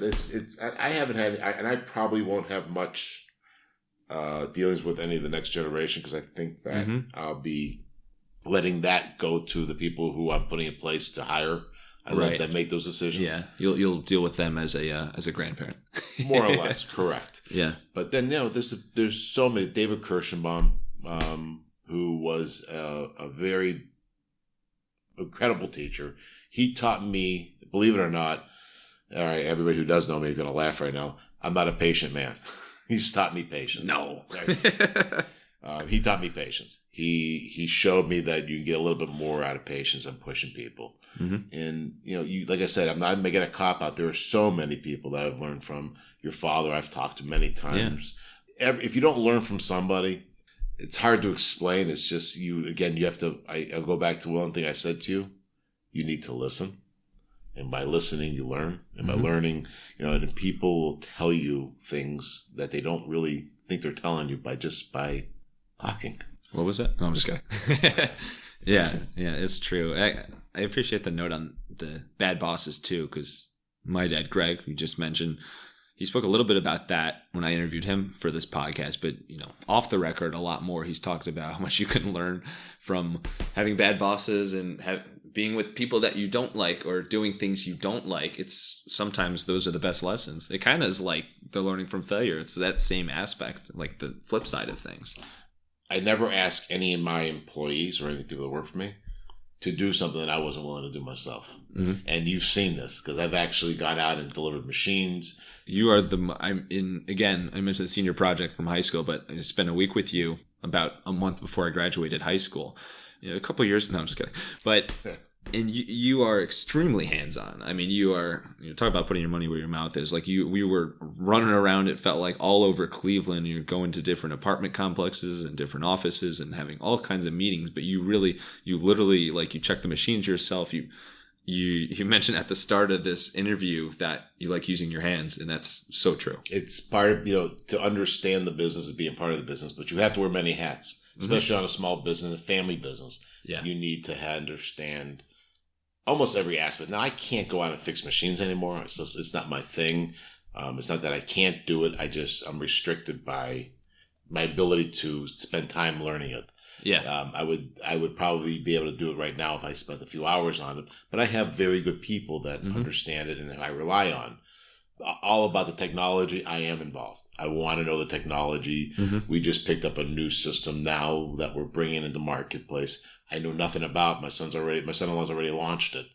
I haven't had, and I probably won't have much dealings with any of the next generation because I think that I'll be letting that go to the people who I'm putting in place to hire. I let them make those decisions. Yeah, you'll deal with them as a grandparent, more or less. Correct. Yeah, but then there's so many. David Kirschenbaum, who was a very incredible teacher. He taught me, believe it or not. All right, everybody who does know me is going to laugh right now. I'm not a patient man. He's taught me patience. No. He taught me patience. He showed me that you can get a little bit more out of patience than pushing people. And, you know, like I said, I'm not making a cop out. There are so many people that I've learned from. Your father, I've talked to many times. Yeah. If you don't learn from somebody, it's hard to explain. It's just you have to, I'll go back to one thing I said to you. You need to listen. And by listening, you learn. And by learning, you know, and people will tell you things that they don't really think they're telling you by talking. What was that? No, I'm just kidding. Yeah, it's true. I appreciate the note on the bad bosses too, because my dad, Greg, who you just mentioned, he spoke a little bit about that when I interviewed him for this podcast, but, you know, off the record, a lot more. He's talked about how much you can learn from having bad bosses and being with people that you don't like or doing things you don't like. It's sometimes those are the best lessons. It kind of is like the learning from failure. It's that same aspect, like the flip side of things. I never ask any of my employees or any people that work for me to do something that I wasn't willing to do myself. And you've seen this because I've actually gone out and delivered machines. You are I mentioned the senior project from high school, but I spent a week with you about a month before I graduated high school. You know, a couple of years. No, I'm just kidding. But and you are extremely hands-on. I mean, talk about putting your money where your mouth is. Like we were running around, it felt like all over Cleveland. You're going to different apartment complexes and different offices and having all kinds of meetings. But you literally, like, you check the machines yourself. You mentioned at the start of this interview that you like using your hands, and that's so true. It's part of, to understand the business is being part of the business, but you have to wear many hats, especially on a small business, a family business. Yeah. You need to understand almost every aspect. Now, I can't go out and fix machines anymore. It's not my thing. It's not that I can't do it. I'm restricted by my ability to spend time learning it. Yeah. I would probably be able to do it right now if I spent a few hours on it. But I have very good people that understand it and I rely on. All about the technology, I am involved. I want to know the technology. We just picked up a new system now that we're bringing into marketplace. I know nothing about. My son-in-law's already launched it,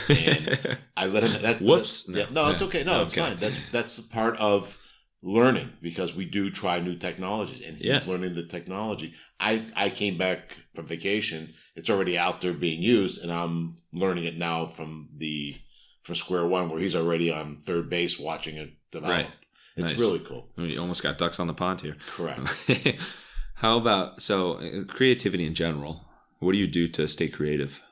and I let him. Whoops! It's okay. No, it's fine. That's part of learning because we do try new technologies, and he's learning the technology. I came back from vacation. It's already out there being used, and I'm learning it now from square one, where he's already on third base watching it develop. Right. It's really cool. You almost got ducks on the pond here. Correct. How about, creativity in general? What do you do to stay creative?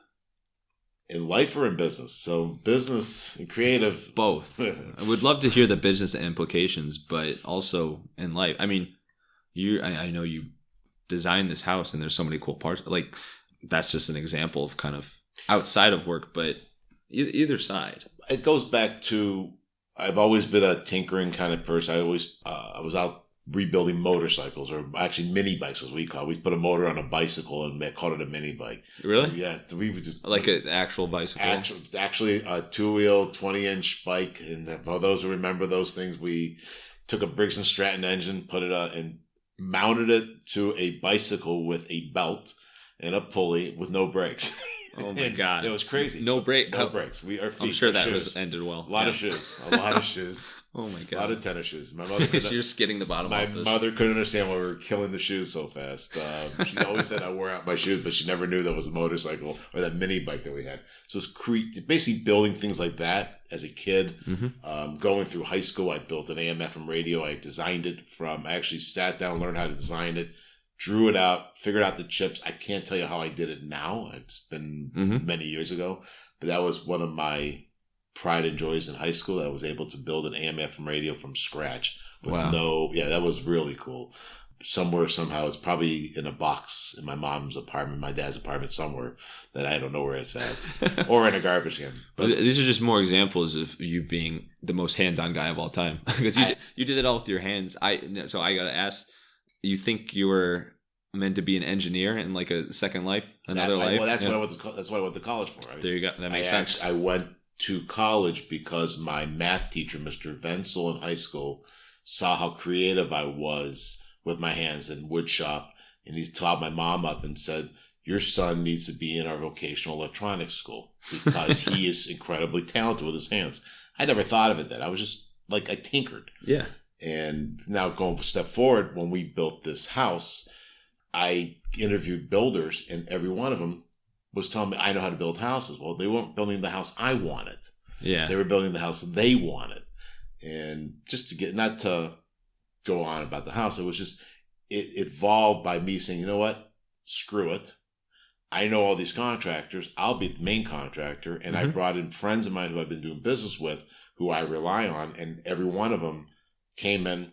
In life or in business? So business and creative. Both. I would love to hear the business implications, but also in life. I mean, I know you designed this house and there's so many cool parts. Like, that's just an example of kind of outside of work, but either side. It goes back to, I've always been a tinkering kind of person. I was out rebuilding motorcycles, or actually mini bikes as we call it. We put a motor on a bicycle and called it a mini bike. Really? So, yeah. We would just, like an actual bicycle? Actually a 2-wheel, 20-inch bike. And for those who remember those things, we took a Briggs & Stratton engine, put it and mounted it to a bicycle with a belt and a pulley with no brakes. Oh my God. It was crazy. No brakes. Our feet. I'm sure that shoes. ended well. A lot of shoes. Oh my God. A lot of tennis shoes. My mother. So you're skidding the bottom off this. My mother couldn't understand why we were killing the shoes so fast. She always said I wore out my shoes, but she never knew that was a motorcycle or that mini bike that we had. So it's basically building things like that as a kid. Mm-hmm. Going through high school, I built an AM/FM radio. I designed it I actually sat down, learned how to design it, drew it out, figured out the chips. I can't tell you how I did it now. It's been many years ago, but that was one of my pride and joys in high school, that I was able to build an AM/FM radio from scratch with that was really cool. Somewhere, somehow, it's probably in a box in my mom's apartment, my dad's apartment somewhere, that I don't know where it's at, or in a garbage can. But these are just more examples of you being the most hands-on guy of all time, because you did it all with your hands. So I gotta ask, you think you were meant to be an engineer in like a second life, another life? Well, that's what I went to college for. I mean, there you go. That makes sense. I went to college because my math teacher, Mr. Venzel, in high school, saw how creative I was with my hands in wood shop, and he taught my mom up and said, "Your son needs to be in our vocational electronics school because he is incredibly talented with his hands." I never thought of it then. I was just like, I tinkered. Yeah. And now going a step forward, when we built this house, I interviewed builders, and every one of them was telling me, I know how to build houses. Well, they weren't building the house I wanted. Yeah. They were building the house they wanted. And just not to go on about the house, it was just, it evolved by me saying, you know what? Screw it. I know all these contractors. I'll be the main contractor. And I brought in friends of mine who I've been doing business with, who I rely on. And every one of them came in,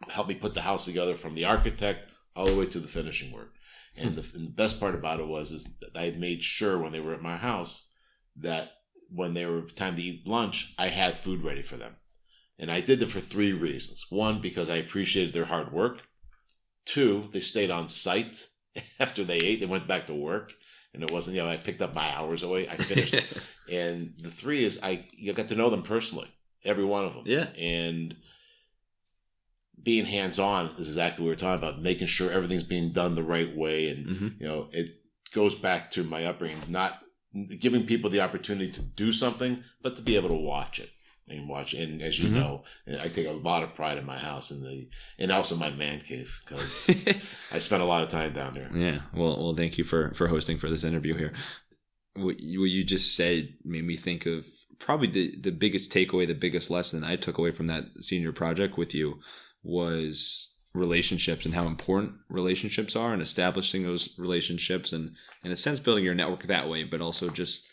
helped me put the house together, from the architect all the way to the finishing work. And the best part about it is that I had made sure when they were at my house that when they were time to eat lunch, I had food ready for them. And I did it for 3 reasons. 1, because I appreciated their hard work. 2, they stayed on site after they ate. They went back to work. And it wasn't, I picked up my hours away. I finished it. And the 3 is I got to know them personally, every one of them. Yeah. And being hands-on is exactly what we're talking about, making sure everything's being done the right way. And, it goes back to my upbringing, not giving people the opportunity to do something, but to be able to watch it. And as you know, I take a lot of pride in my house and also my man cave, because I spent a lot of time down there. Yeah. Well, thank you for hosting for this interview here. What you just said made me think of probably the biggest takeaway, the biggest lesson I took away from that senior project with you was relationships, and how important relationships are, and establishing those relationships, and in a sense building your network that way, but also just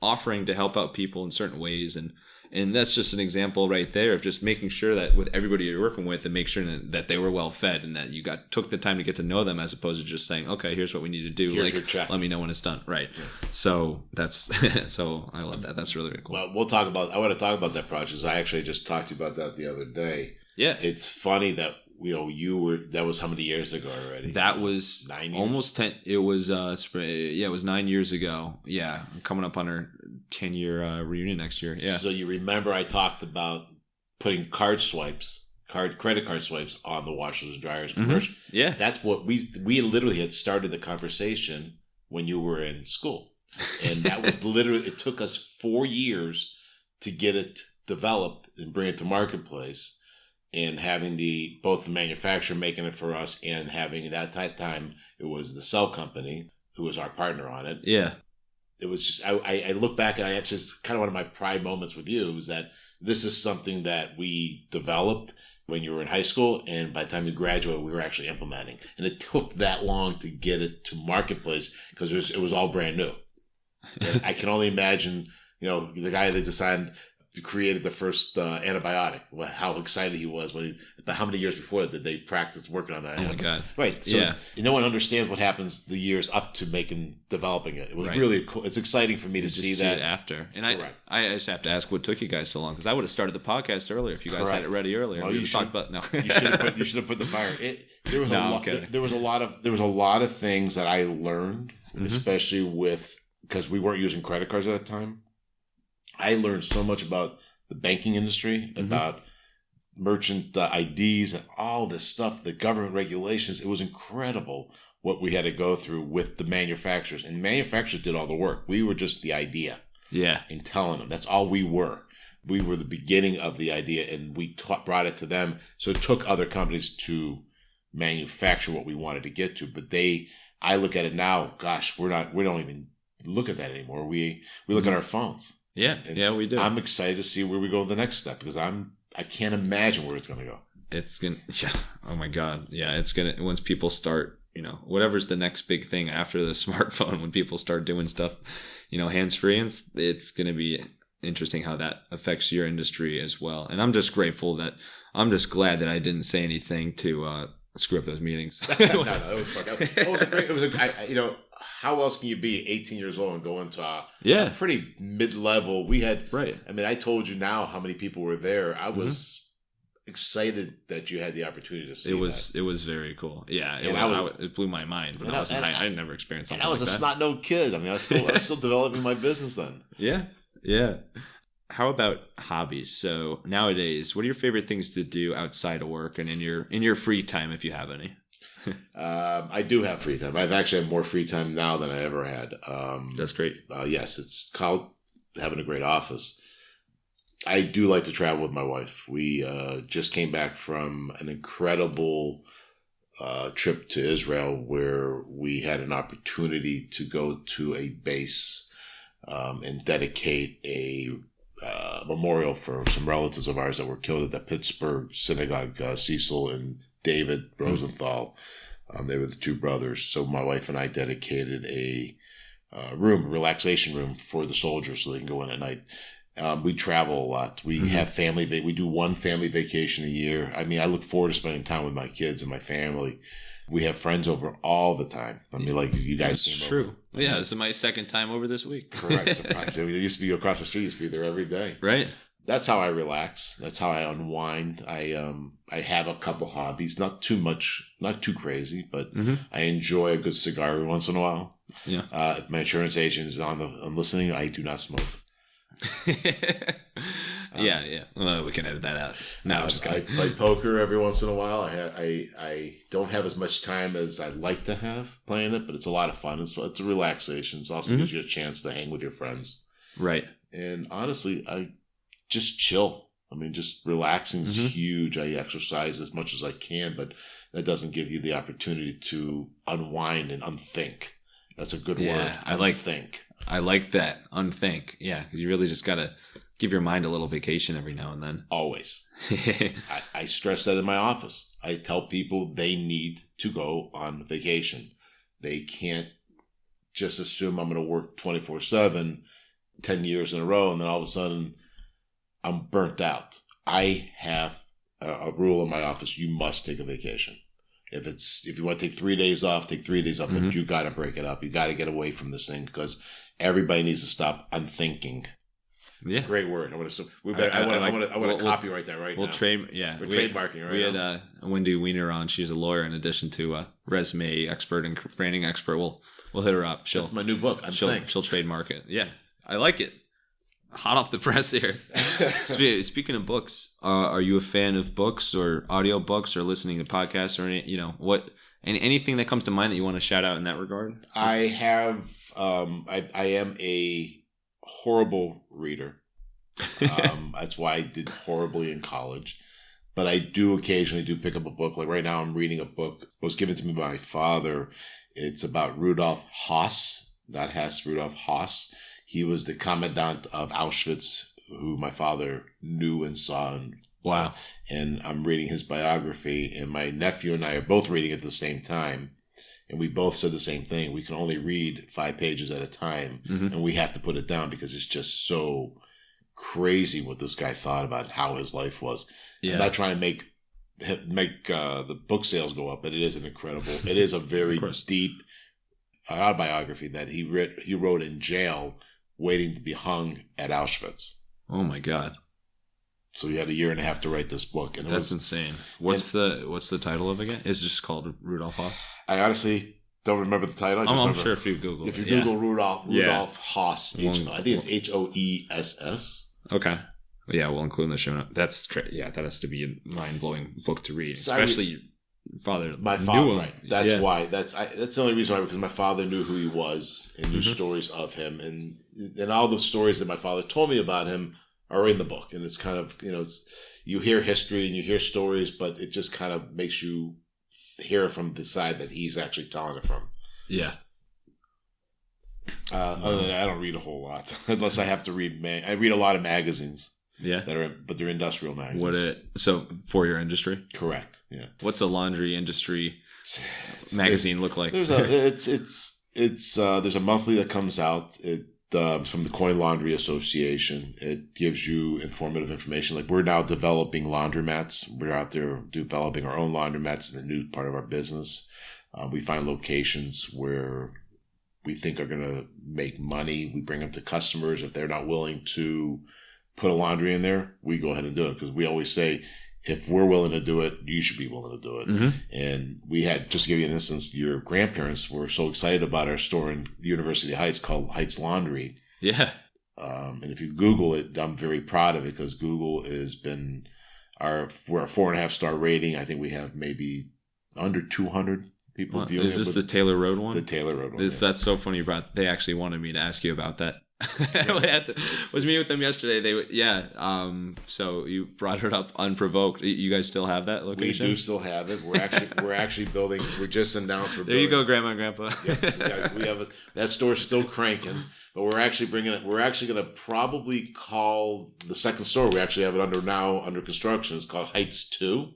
offering to help out people in certain ways. And that's just an example right there of just making sure that with everybody you're working with, and make sure that they were well fed, and that you took the time to get to know them, as opposed to just saying, okay, here's what we need to do. Here's your check. Let me know when it's done. Right. Yeah. So that's, so I love that. That's really, really cool. Well, I want to talk about that project, because I actually just talked to you about that the other day. Yeah. It's funny that, that was how many years ago already? That was 9 years? Almost 10. It was, it was 9 years ago. Yeah. Coming up on our 10-year reunion next year. Yeah. So you remember I talked about putting credit card swipes on the washers and dryers commercial. Yeah. That's what we literally had started the conversation when you were in school. And that was literally, it took us 4 years to get it developed and bring it to marketplace. And having both the manufacturer making it for us, and having at that time, it was the cell company who was our partner on it. Yeah. It was just, I look back, and it's kind of one of my pride moments with you, is that this is something that we developed. when you were in high school, and by the time you graduated, we were actually implementing. And it took that long to get it to marketplace because it was all brand new. And I can only imagine, the guy that decided created the first antibiotic, how excited he was how many years before did they practice working on that? Oh my God. Right. So no one understands what happens the years up to developing it. It was really cool. It's exciting for me to see that it after. And I just have to ask, what took you guys so long? Because I would have started the podcast earlier if you guys had it ready earlier. Well, you talked about no. You should have put the fire. There was a lot of things that I learned, especially because we weren't using credit cards at that time. I learned so much about the banking industry, about merchant IDs and all this stuff, the government regulations. It was incredible what we had to go through with the manufacturers. And manufacturers did all the work. We were just the idea. Yeah. And telling them. That's all we were. We were the beginning of the idea, and we brought it to them. So it took other companies to manufacture what we wanted to get to. But I look at it now, gosh, we don't even look at that anymore. We look at our phones. Yeah, we do. I'm excited to see where we go the next step because I can't imagine where it's going to go. It's going to, oh my God. Yeah, it's going to, once people start, whatever's the next big thing after the smartphone, when people start doing stuff, hands-free, and it's going to be interesting how that affects your industry as well. And I'm just glad that I didn't say anything to screw up those meetings. No, it was fun. It was how else can you be 18 years old and go into a pretty mid-level? We had, I mean, I told you now how many people were there. I was excited that you had the opportunity to see that. It was very cool. Yeah, it blew my mind. But I had never experienced something like that. And I was a snot-nosed kid. I mean, I was still developing my business then. Yeah. How about hobbies? So nowadays, what are your favorite things to do outside of work and in your free time, if you have any? I do have free time. I've actually had more free time now than I ever had. That's great. Yes, it's called having a great office. I do like to travel with my wife. We just came back from an incredible trip to Israel where we had an opportunity to go to a base and dedicate a memorial for some relatives of ours that were killed at the Pittsburgh synagogue, Cecil and David Rosenthal. They were the two brothers. So my wife and I dedicated a relaxation room for the soldiers so they can go in at night. We travel a lot. We have we do one family vacation a year. I mean, I look forward to spending time with my kids and my family. We have friends over all the time. I mean, like you guys came over. True. Yeah, this is my second time over this week. Correct. Surprise. It used to be across the street. Used to be there every day. Right. That's how I relax. That's how I unwind. I have a couple hobbies, not too much, not too crazy, but I enjoy a good cigar every once in a while. Yeah. My insurance agent is on listening. I do not smoke. Yeah. Well, we can edit that out. No, I play poker every once in a while. I don't have as much time as I'd like to have playing it, but it's a lot of fun. It's a relaxation. It also gives you a chance to hang with your friends. Right. And honestly, I just chill. I mean, just relaxing is huge. I exercise as much as I can, but that doesn't give you the opportunity to unwind and unthink. That's a good word. I like that. Unthink. Yeah. You really just got to give your mind a little vacation every now and then. Always. I stress that in my office. I tell people they need to go on vacation. They can't just assume I'm going to work 24/7, 10 years in a row, and then all of a sudden I'm burnt out. I have a rule in my office. You must take a vacation. If you want to take 3 days off, take 3 days off, but you got to break it up. You got to get away from this thing because everybody needs to stop unthinking. It's a great word. I want to copyright that right now. We're trademarking right We had Wendy Weiner on. She's a lawyer in addition to a resume expert and branding expert. We'll hit her up. That's my new book. She'll trademark it. Yeah, I like it. Hot off the press here. Speaking of books, are you a fan of books or audio books or listening to podcasts or anything that comes to mind that you want to shout out in that regard? I have. I am a horrible reader. That's why I did horribly in college. But I do occasionally pick up a book. Like right now, I'm reading a book. It was given to me by my father. It's about Rudolf Höss. Rudolf Höss. He was the commandant of Auschwitz, who my father knew and saw and Wow. And I'm reading his biography, and my nephew and I are both reading it at the same time. And we both said the same thing. We can only read 5 pages at a time, and we have to put it down because it's just so crazy what this guy thought about how his life was. Yeah. I'm not trying to make the book sales go up, but it is an incredible. It is a very deep autobiography that he wrote in jail, waiting to be hung at Auschwitz. Oh my God! So he had a year and a half to write this book, and that's insane. What's the title of it again? Is it just called Rudolf Haas? I honestly don't remember the title. I'm sure if you Google Rudolf Haas, I think it's HOESS. Okay. Yeah, we'll include in the show notes. That's that has to be a mind-blowing book to read, especially my father. Knew him. Right. That's why. That's the only reason why, because my father knew who he was and knew stories of him, and all the stories that my father told me about him are in the book. And it's kind of, you hear history and you hear stories, but it just kind of makes you hear from the side that he's actually telling it from. Yeah. Other than that, I don't read a whole lot unless I have to read. I read a lot of magazines. Yeah, but they're industrial magazines. So for your industry? Correct. Yeah. What's a laundry industry magazine look like? There's a monthly that comes out. It's from the Coin Laundry Association. It gives you informative information. Like, we're now developing laundromats. We're out there developing our own laundromats. It's a new part of our business. We find locations where we think are going to make money. We bring them to customers. If they're not willing to put a laundry in there, we go ahead and do it, because we always say, if we're willing to do it, you should be willing to do it. Mm-hmm. And we had, just to give you an instance, your grandparents were so excited about our store in University Heights called Heights Laundry. Yeah. And if you Google it, I'm very proud of it, because Google has been we're a 4.5-star rating. I think we have maybe under 200 people viewing it. Is this the Taylor Road one? The Taylor Road one. That's so funny. They actually wanted me to ask you about that. I was meeting with them yesterday. So you brought it up unprovoked. You guys still have that location? We do still have it. We're actually building. We just announced we're there. Building. You go, Grandma and Grandpa. We have that store's still cranking, but we're actually bringing it. We're actually going to probably call the second store. We actually have it under construction. It's called Heights 2.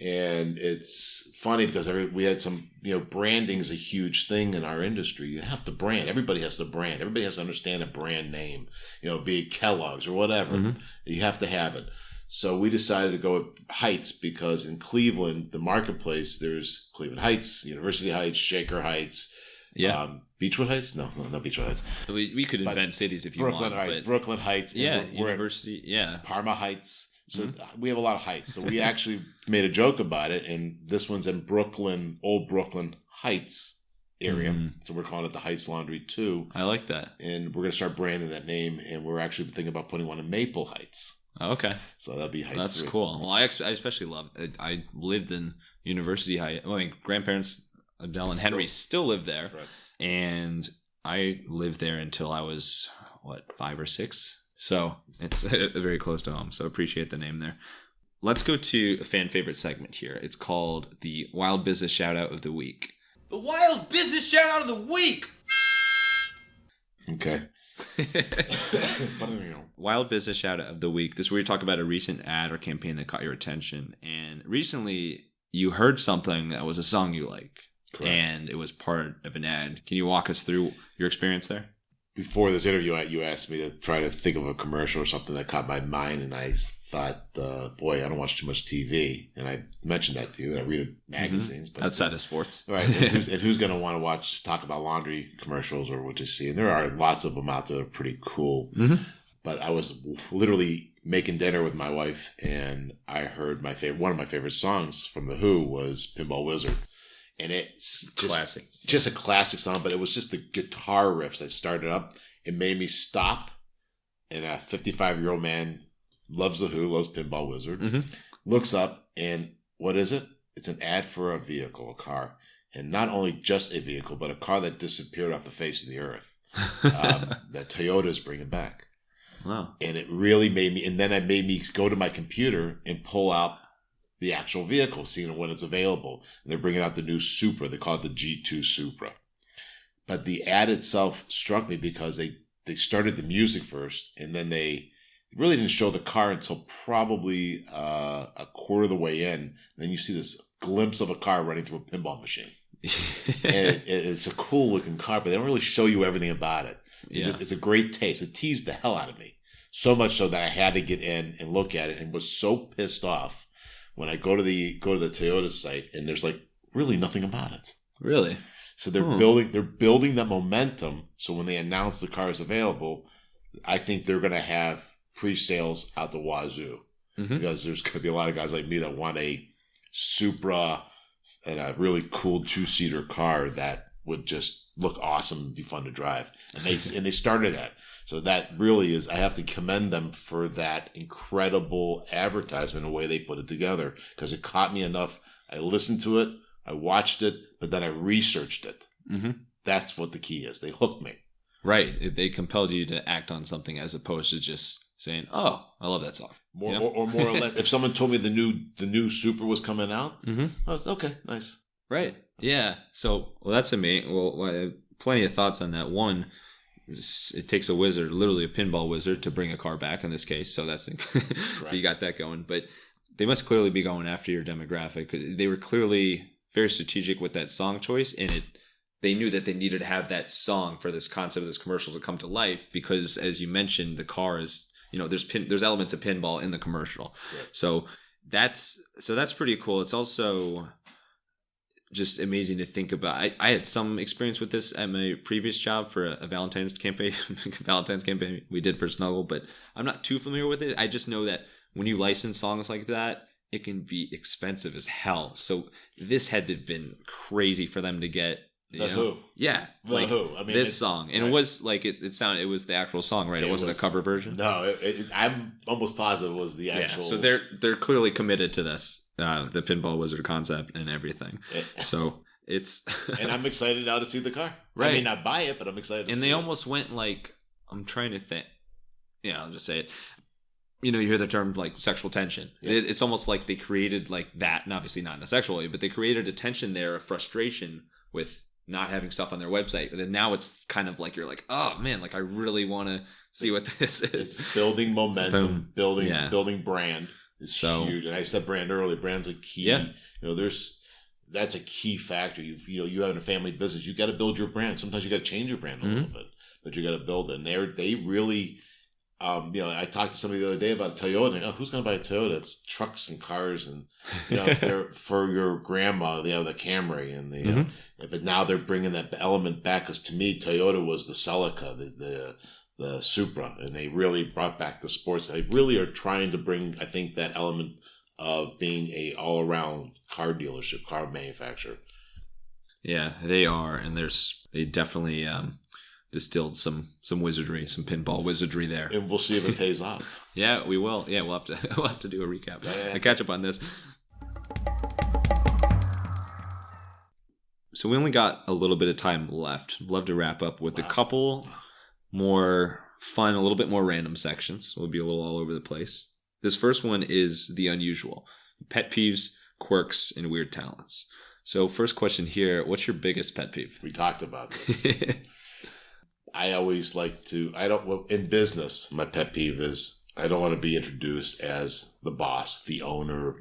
And it's funny because we had some, branding is a huge thing in our industry. You have to brand. Everybody has to brand. Everybody has to understand a brand name, be it Kellogg's or whatever. Mm-hmm. You have to have it. So we decided to go with Heights because in Cleveland, the marketplace, there's Cleveland Heights, University Heights, Shaker Heights. Yeah. Beechwood Heights? No, not Beechwood Heights. We could invent cities if you want. Right. But Brooklyn Heights. Yeah, University. Yeah. Parma Heights. So we have a lot of heights. So we actually made a joke about it, and this one's in Brooklyn, Old Brooklyn Heights area. Mm. So we're calling it the Heights Laundry 2. I like that. And we're going to start branding that name, and we're actually thinking about putting one in Maple Heights. Okay. So that'll be Heights. That's 3. Cool. Well, I especially love it. I lived in University Heights. Well, grandparents, Adele and Henry, still live there. Right. And I lived there until I was, 5 or 6? So it's very close to home. So appreciate the name there. Let's go to a fan favorite segment here. It's called the Wild Business Shout Out of the Week. The Wild Business Shout Out of the Week! Okay. Wild Business Shout Out of the Week. This is where you talk about a recent ad or campaign that caught your attention. And recently you heard something that was a song you like. Correct. And it was part of an ad. Can you walk us through your experience there? Before this interview, you asked me to try to think of a commercial or something that caught my mind, and I thought, boy, I don't watch too much TV. And I mentioned that to you. I read magazines. Mm-hmm. Outside of sports. Right. And who's going to want to talk about laundry commercials or what you see? And there are lots of them out there that are pretty cool. Mm-hmm. But I was literally making dinner with my wife, and I heard one of my favorite songs from The Who was Pinball Wizard. And it's just a classic song, but it was just the guitar riffs that started up. It made me stop. And a 55-year-old man loves The Who, loves Pinball Wizard, looks up, and what is it? It's an ad for a vehicle, a car. And not only just a vehicle, but a car that disappeared off the face of the earth that Toyota is bringing back. Wow. And it really made me go to my computer and pull out the actual vehicle, seeing when it's available. And they're bringing out the new Supra. They call it the G2 Supra. But the ad itself struck me because they started the music first, and then they really didn't show the car until probably a quarter of the way in. Then you see this glimpse of a car running through a pinball machine. And it's a cool looking car, but they don't really show you everything about it. It's a great taste. It teased the hell out of me. So much so that I had to get in and look at it, and was so pissed off when I go to the Toyota site and there's like really nothing about it. Really? So they're building that momentum. So when they announce the car is available, I think they're going to have pre-sales out the wazoo, because there's going to be a lot of guys like me that want a Supra and a really cool 2-seater car that would just look awesome and be fun to drive. And they started that. So that really is, I have to commend them for that incredible advertisement, the way they put it together, because it caught me enough. I listened to it, I watched it, but then I researched it. That's what the key is. They hooked me. Right. They compelled you to act on something as opposed to just saying, "Oh, I love that song." More or less. If someone told me the new Supra was coming out, I was okay, nice. Right. Yeah. So, that's amazing. Well, plenty of thoughts on that. One, it takes a wizard, literally a pinball wizard, to bring a car back in this case. So that's so you got that going. But they must clearly be going after your demographic. They were clearly very strategic with that song choice, and they knew that they needed to have that song for this concept of this commercial to come to life, because, as you mentioned, the car is, there's elements of pinball in the commercial. Right. So that's pretty cool. It's also just amazing to think about. I had some experience with this at my previous job for a Valentine's campaign we did for Snuggle, but I'm not too familiar with it. I just know that when you license songs like that, it can be expensive as hell. So this had to have been crazy for them to get Who? Yeah. The Who. I mean, this song. And it was like, it was the actual song, right? It wasn't a cover version? No, I'm almost positive it was the actual. Yeah, so they're clearly committed to this, the Pinball Wizard concept and everything. So it's... And I'm excited now to see the car. Right. I may not buy it, but I'm excited to see it. And they almost went like, I'm trying to think. Yeah, I'll just say it. You hear the term like sexual tension. Yeah. It's almost like they created like that, and obviously not in a sexual way, but they created a tension there, a frustration with not having stuff on their website. But then now it's kind of like, you're like, oh man, like I really want to see what this is. It's building momentum, building brand is huge. And I said brand earlier. Brand's a key. Yeah. That's a key factor. You having a family business, you got to build your brand. Sometimes you got to change your brand a little bit, but you got to build it. And they really. I talked to somebody the other day about a Toyota, and who's going to buy a Toyota? It's trucks and cars, and they're for your grandma. They have the Camry, and but now they're bringing that element back. Because to me, Toyota was the Celica, the Supra, and they really brought back the sports. They really are trying to bring, I think, that element of being a all around car dealership, car manufacturer. Yeah, they are, and they definitely. Distilled some wizardry, some pinball wizardry there, and we'll see if it pays off. Yeah, we will. Yeah, we'll have to do a recap, a catch up on this. So we only got a little bit of time left. Love to wrap up with a couple more fun, a little bit more random sections. We'll be a little all over the place. This first one is the unusual: pet peeves, quirks, and weird talents. So first question here: what's your biggest pet peeve? We talked about this. I always like to, in business, my pet peeve is I don't want to be introduced as the boss, the owner,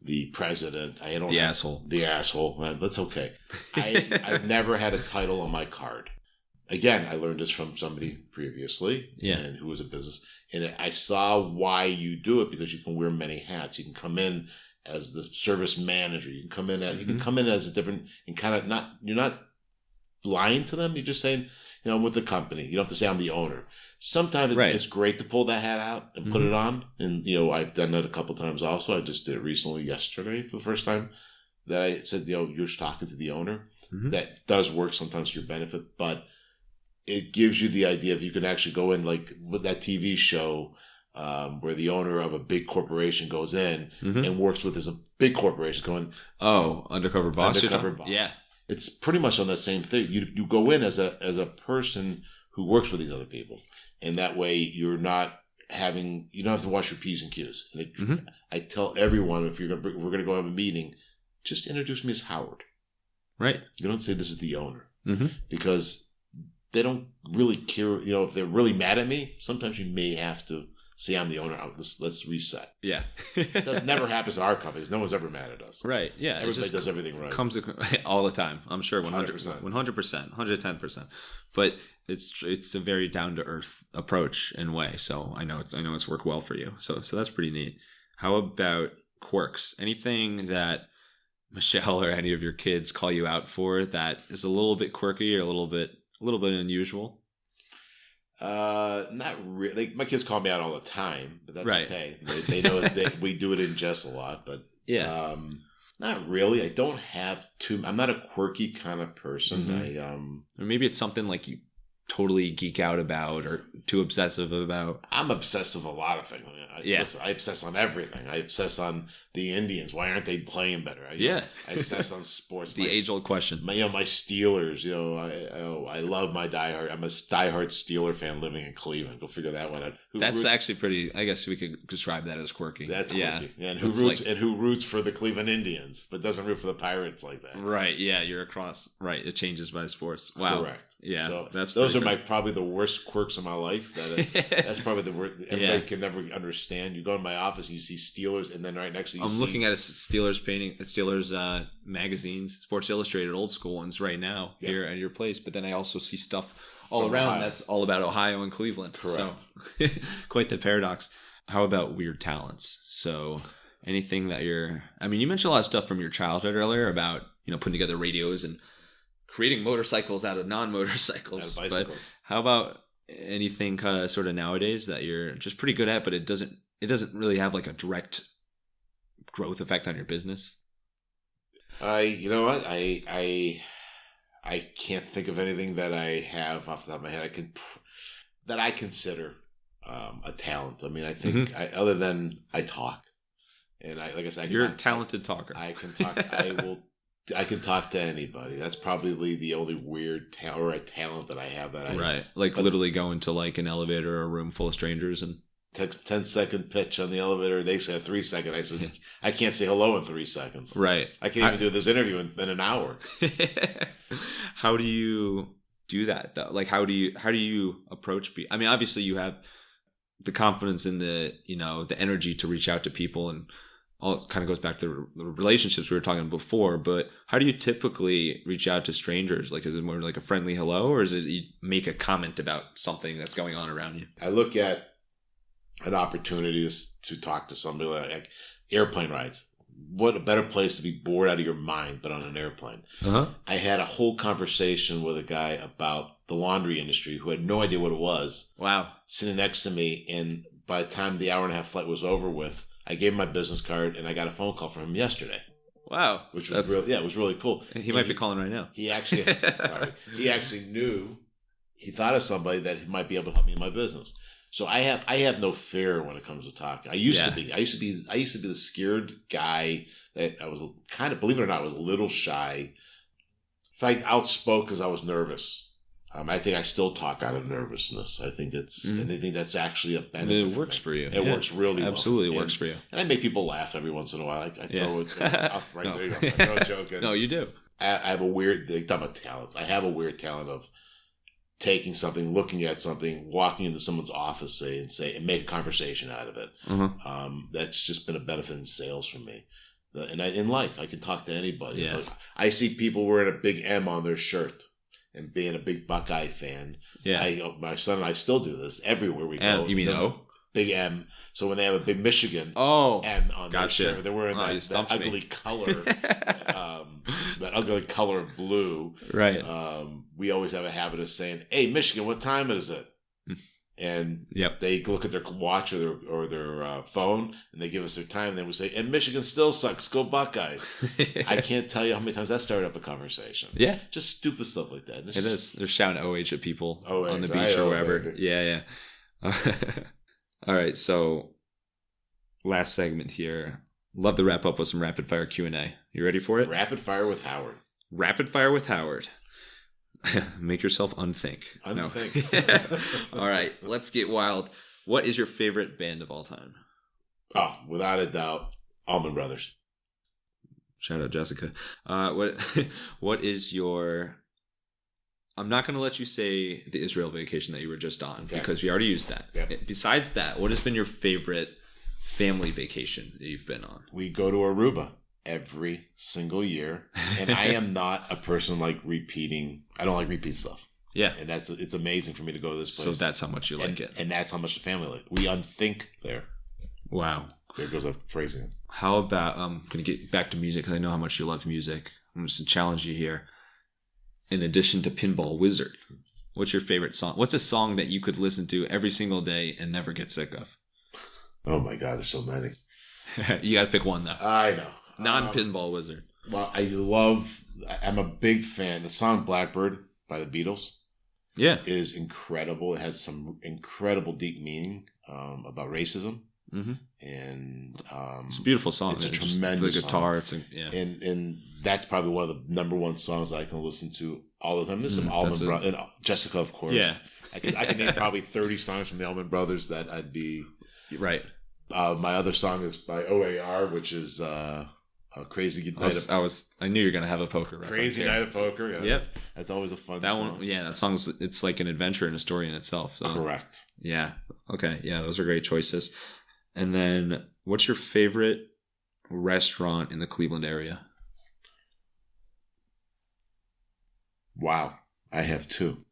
the president. The asshole. The asshole. That's okay. I've never had a title on my card. Again, I learned this from somebody previously and who was a business. And I saw why you do it, because you can wear many hats. You can come in as the service manager. You can come in as a different, and kind of you're not lying to them. You're just saying, with the company. You don't have to say I'm the owner. Sometimes it's great to pull that hat out and put it on. And, I've done that a couple times also. I just did it recently yesterday for the first time that I said, you're talking to the owner. That does work sometimes to your benefit, but it gives you the idea if you can actually go in, like with that TV show where the owner of a big corporation goes in and works with a big corporation going, undercover boss. Yeah. It's pretty much on that same thing. You go in as a person who works with these other people, and that way you don't have to wash your P's and Q's. I tell everyone, if we're going to go have a meeting, just introduce me as Howard. Right. You don't say this is the owner, because they don't really care. If they're really mad at me, sometimes you may have to See, I'm the owner. Let's reset. Yeah. That never happens to our companies. No one's ever mad at us. Right. Yeah. Everybody does everything right. Comes all the time. I'm sure 100%, 110%. But it's a very down to earth approach and way. So I know it's worked well for you. So that's pretty neat. How about quirks? Anything that Michelle or any of your kids call you out for that is a little bit quirky or a little bit unusual? Not really. My kids call me out all the time, but that's right. Okay. They know that we do it in jest a lot, but yeah. Not really. I don't have too. I'm not a quirky kind of person. Or maybe it's something like you totally geek out about or too obsessive about. I'm obsessive a lot of things. Listen, I obsess on everything. I obsess on the Indians. Why aren't they playing better? I obsess on sports. The age-old question. My Steelers. I love my diehard. I'm a diehard Steeler fan living in Cleveland. Go figure that one out. That's actually pretty. I guess we could describe that as quirky. That's quirky. Yeah. And who roots for the Cleveland Indians, but doesn't root for the Pirates like that? Right. Yeah. You're across. Right. It changes by sports. Wow. Correct. Yeah, so those are probably the worst quirks of my life. That's probably the word everybody can never understand. You go in my office and you see Steelers, and then right next to you, I'm looking at a Steelers painting, Steelers magazines, Sports Illustrated, old school ones right now here at your place. But then I also see stuff all from around Ohio. That's all about Ohio and Cleveland. Correct. So quite the paradox. How about weird talents? So anything that you mentioned a lot of stuff from your childhood earlier about putting together radios and creating motorcycles out of non-motorcycles. But how about anything kind of sort of nowadays that you're just pretty good at, but it doesn't really have like a direct growth effect on your business? You know what? I can't think of anything that I have off the top of my head that I consider a talent. I mean, I think other than I talk, and like I said, you're a talented talker. I can talk. I can talk to anybody. That's probably the only weird talent or a talent that I have literally go into like an elevator or a room full of strangers and 10-second pitch on the elevator. They say 3 second. I said, I can't say hello in 3 seconds. Right. I can't even do this interview in an hour. How do you do that though? Like, how do you approach people? I mean, obviously you have the confidence in the energy to reach out to people, and all it kind of goes back to the relationships we were talking about before, but how do you typically reach out to strangers? Like, is it more like a friendly hello, or is it you make a comment about something that's going on around you? I look at an opportunity to talk to somebody like airplane rides. What a better place to be bored out of your mind but on an airplane. I had a whole conversation with a guy about the laundry industry who had no idea what it was. Wow. Sitting next to me, and by the time the hour and a half flight was over with, I gave him my business card, and I got a phone call from him yesterday. Wow, which was it was really cool. He might be calling right now. He actually, he actually knew. He thought of somebody that might be able to help me in my business. So I have no fear when it comes to talking. I used to be the scared guy that I was kind of, believe it or not, I was a little shy. In fact, outspoke because I was nervous. I think I still talk out of nervousness. I think that's actually a benefit. It works for you. It works really well. Absolutely works for you. And I make people laugh every once in a while. I throw it right there. You go. I throw a joke in. No, you do. I have a weird, they talk about talents. I have a weird talent of taking something, looking at something, walking into someone's office, and make a conversation out of it. That's just been a benefit in sales for me. And in life, I can talk to anybody. Yeah. Like, I see people wearing a big M on their shirt. And being a big Buckeye fan, my son and I still do this everywhere we go. You mean O? Big M. So when they have a big Michigan M on their shirt, they're wearing that ugly color, that ugly color of blue. Right. We always have a habit of saying, "Hey, Michigan, what time is it?" And they look at their watch or their phone, and they give us their time. And then we say, "And Michigan still sucks. Go Buckeyes." I can't tell you how many times that started up a conversation. Yeah, just stupid stuff like that. It is. They're shouting OH at people on the beach right? or wherever. Baby. Yeah. All right. So, last segment here. Love to wrap up with some rapid fire Q&A. You ready for it? Rapid fire with Howard. Rapid fire with Howard. Make yourself unthink. Unthink. No. All right, let's get wild. What is your favorite band of all time? Oh, without a doubt, Allman Brothers. Shout out Jessica. What is your I'm not going to let you say the Israel vacation that you were just on Okay. because we already used that. Yep. Besides that, what has been your favorite family vacation that you've been on? We go to Aruba every single year, and I am not a person like repeating. I don't like repeat stuff. Yeah. And it's amazing for me to go to this place. So that's how much you like it. And that's how much the family like. We unthink there. Wow. There goes a phrasing. How about, I'm going to get back to music because I know how much you love music. I'm just going to challenge you here. In addition to Pinball Wizard, what's your favorite song? What's a song that you could listen to every single day and never get sick of? Oh my God, there's so many. You got to pick one though. I know. Non-Pinball Wizard. Well, I'm a big fan. The song Blackbird by the Beatles is incredible. It has some incredible deep meaning about racism. Mm-hmm. And it's a beautiful song. It's a tremendous the guitar. song. And that's probably one of the number one songs I can listen to all the time. There's some Allman Brothers, and Jessica, of course. Yeah. I can name probably 30 songs from the Allman Brothers that I'd be right. My other song is by OAR, which is a Crazy Night. I knew you were gonna have a poker reference. Crazy Night of Poker. Yeah, yep. That's always a fun that song. one. Yeah, that song's it's like an adventure and a story in itself. So. Correct. Yeah. Okay. Yeah, those are great choices. And then, what's your favorite restaurant in the Cleveland area? Wow, I have two.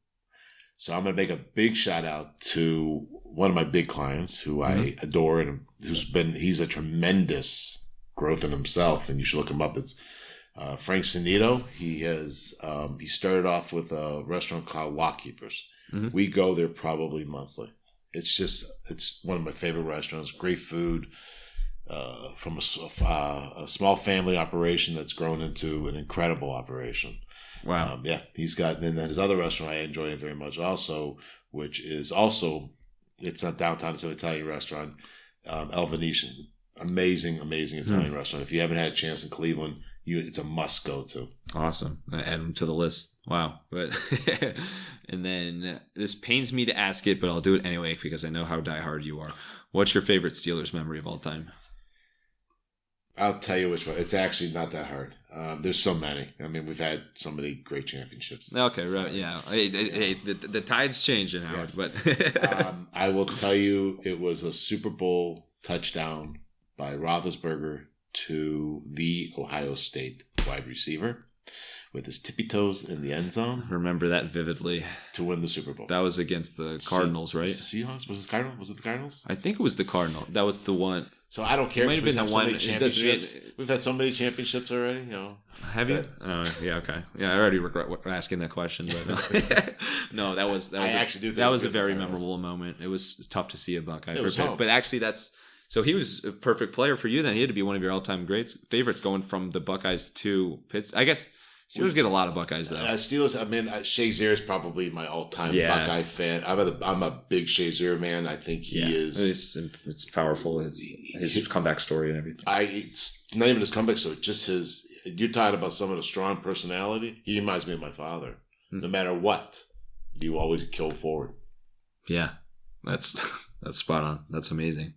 So I'm going to make a big shout out to one of my big clients who I adore and he's a tremendous growth in himself, and you should look him up. It's Frank Sanito. He started off with a restaurant called Lock Keepers. Mm-hmm. We go there probably monthly. It's one of my favorite restaurants. Great food from a small family operation that's grown into an incredible operation. Wow. He's got, and then his other restaurant I enjoy very much also, which is also, it's not downtown, it's an Italian restaurant, El Venetian. Amazing Italian restaurant. If you haven't had a chance in Cleveland, it's a must go to. Awesome. I add them to the list. Wow. But and then this pains me to ask it, but I'll do it anyway because I know how diehard you are. What's your favorite Steelers memory of all time? I'll tell you which one. It's actually not that hard. There's so many. I mean, we've had so many great championships. Okay, right. Yeah. Hey, the tide's changing, Howard. Yes. But I will tell you, it was a Super Bowl touchdown by Roethlisberger to the Ohio State wide receiver with his tippy toes in the end zone. Remember that vividly. To win the Super Bowl. That was against the Cardinals, right? Seahawks? Was it the Cardinals? I think it was the Cardinals. That was the one. So I don't care. It might have been the one. We've had so many championships already. Have you? Yeah. Okay. Yeah. I already regret asking that question, but no. That was a very memorable moment. It was tough to see a Buckeye for a bit, but actually so he was a perfect player for you. Then he had to be one of your all-time favorites going from the Buckeyes to Pittsburgh. I guess Steelers get a lot of Buckeyes though. Steelers. I mean, Shazier is probably my all-time Buckeye fan. I'm a big Shazier man. I think he is. It's powerful. His comeback story and everything. It's not even his comeback story. Just his. You're talking about someone with a strong personality. He reminds me of my father. Mm-hmm. No matter what, you always kill forward. Yeah, that's spot on. That's amazing.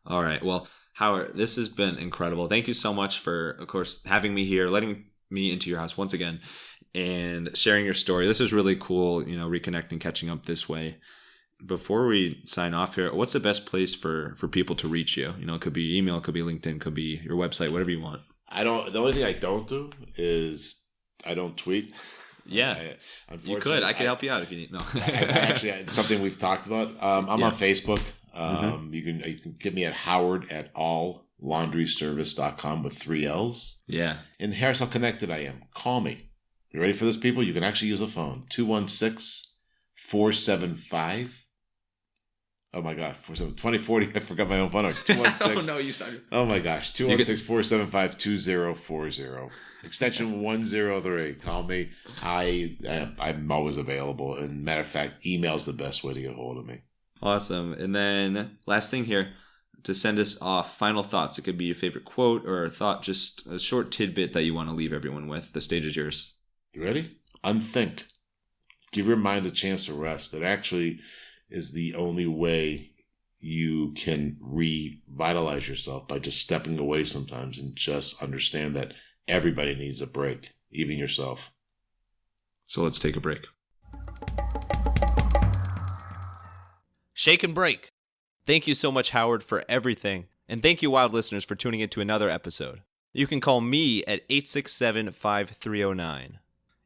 All right. Well, Howard, this has been incredible. Thank you so much for, of course, having me here, letting me into your house once again, and sharing your story. This is really cool, reconnecting, catching up this way. Before we sign off here, what's the best place for people to reach you? It could be email, it could be LinkedIn, it could be your website, whatever you want. The only thing I don't do is I don't tweet. Yeah, you could. I could help you out if you need. No, actually, it's something we've talked about. I'm on Facebook. You can get me at howard@alllaundryservice.com with 3 L's. Yeah. And here's how connected I am. Call me. You ready for this, people? You can actually use a phone. 216-475. Oh my God. 2040. I forgot my own phone. 216. Oh no, you started. Oh my gosh. 216-475-2040. Extension 103. Call me. I'm always available. And matter of fact, email's the best way to get a hold of me. Awesome. And then last thing here, to send us off, final thoughts. It could be your favorite quote or a thought, just a short tidbit that you want to leave everyone with. The stage is yours. You ready? Unthink. Give your mind a chance to rest. It actually is the only way you can revitalize yourself, by just stepping away sometimes and just understand that everybody needs a break, even yourself. So let's take a break. shake and break. Thank you so much, Howard, for everything. And thank you, Wild listeners, for tuning into another episode. You can call me at 867-5309.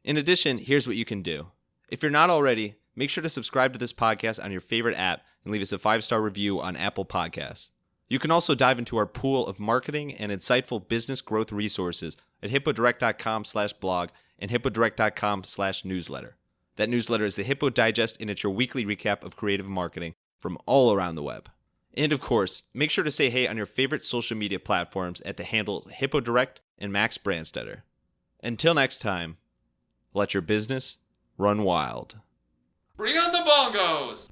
In addition, here's what you can do. If you're not already, make sure to subscribe to this podcast on your favorite app and leave us a 5-star review on Apple Podcasts. You can also dive into our pool of marketing and insightful business growth resources at hippodirect.com/blog and hippodirect.com/newsletter. That newsletter is the Hippo Digest, and it's your weekly recap of creative marketing from all around the web. And of course, make sure to say hey on your favorite social media platforms at the handles HippoDirect and Max Brandstetter. Until next time, let your business run wild. Bring on the bongos!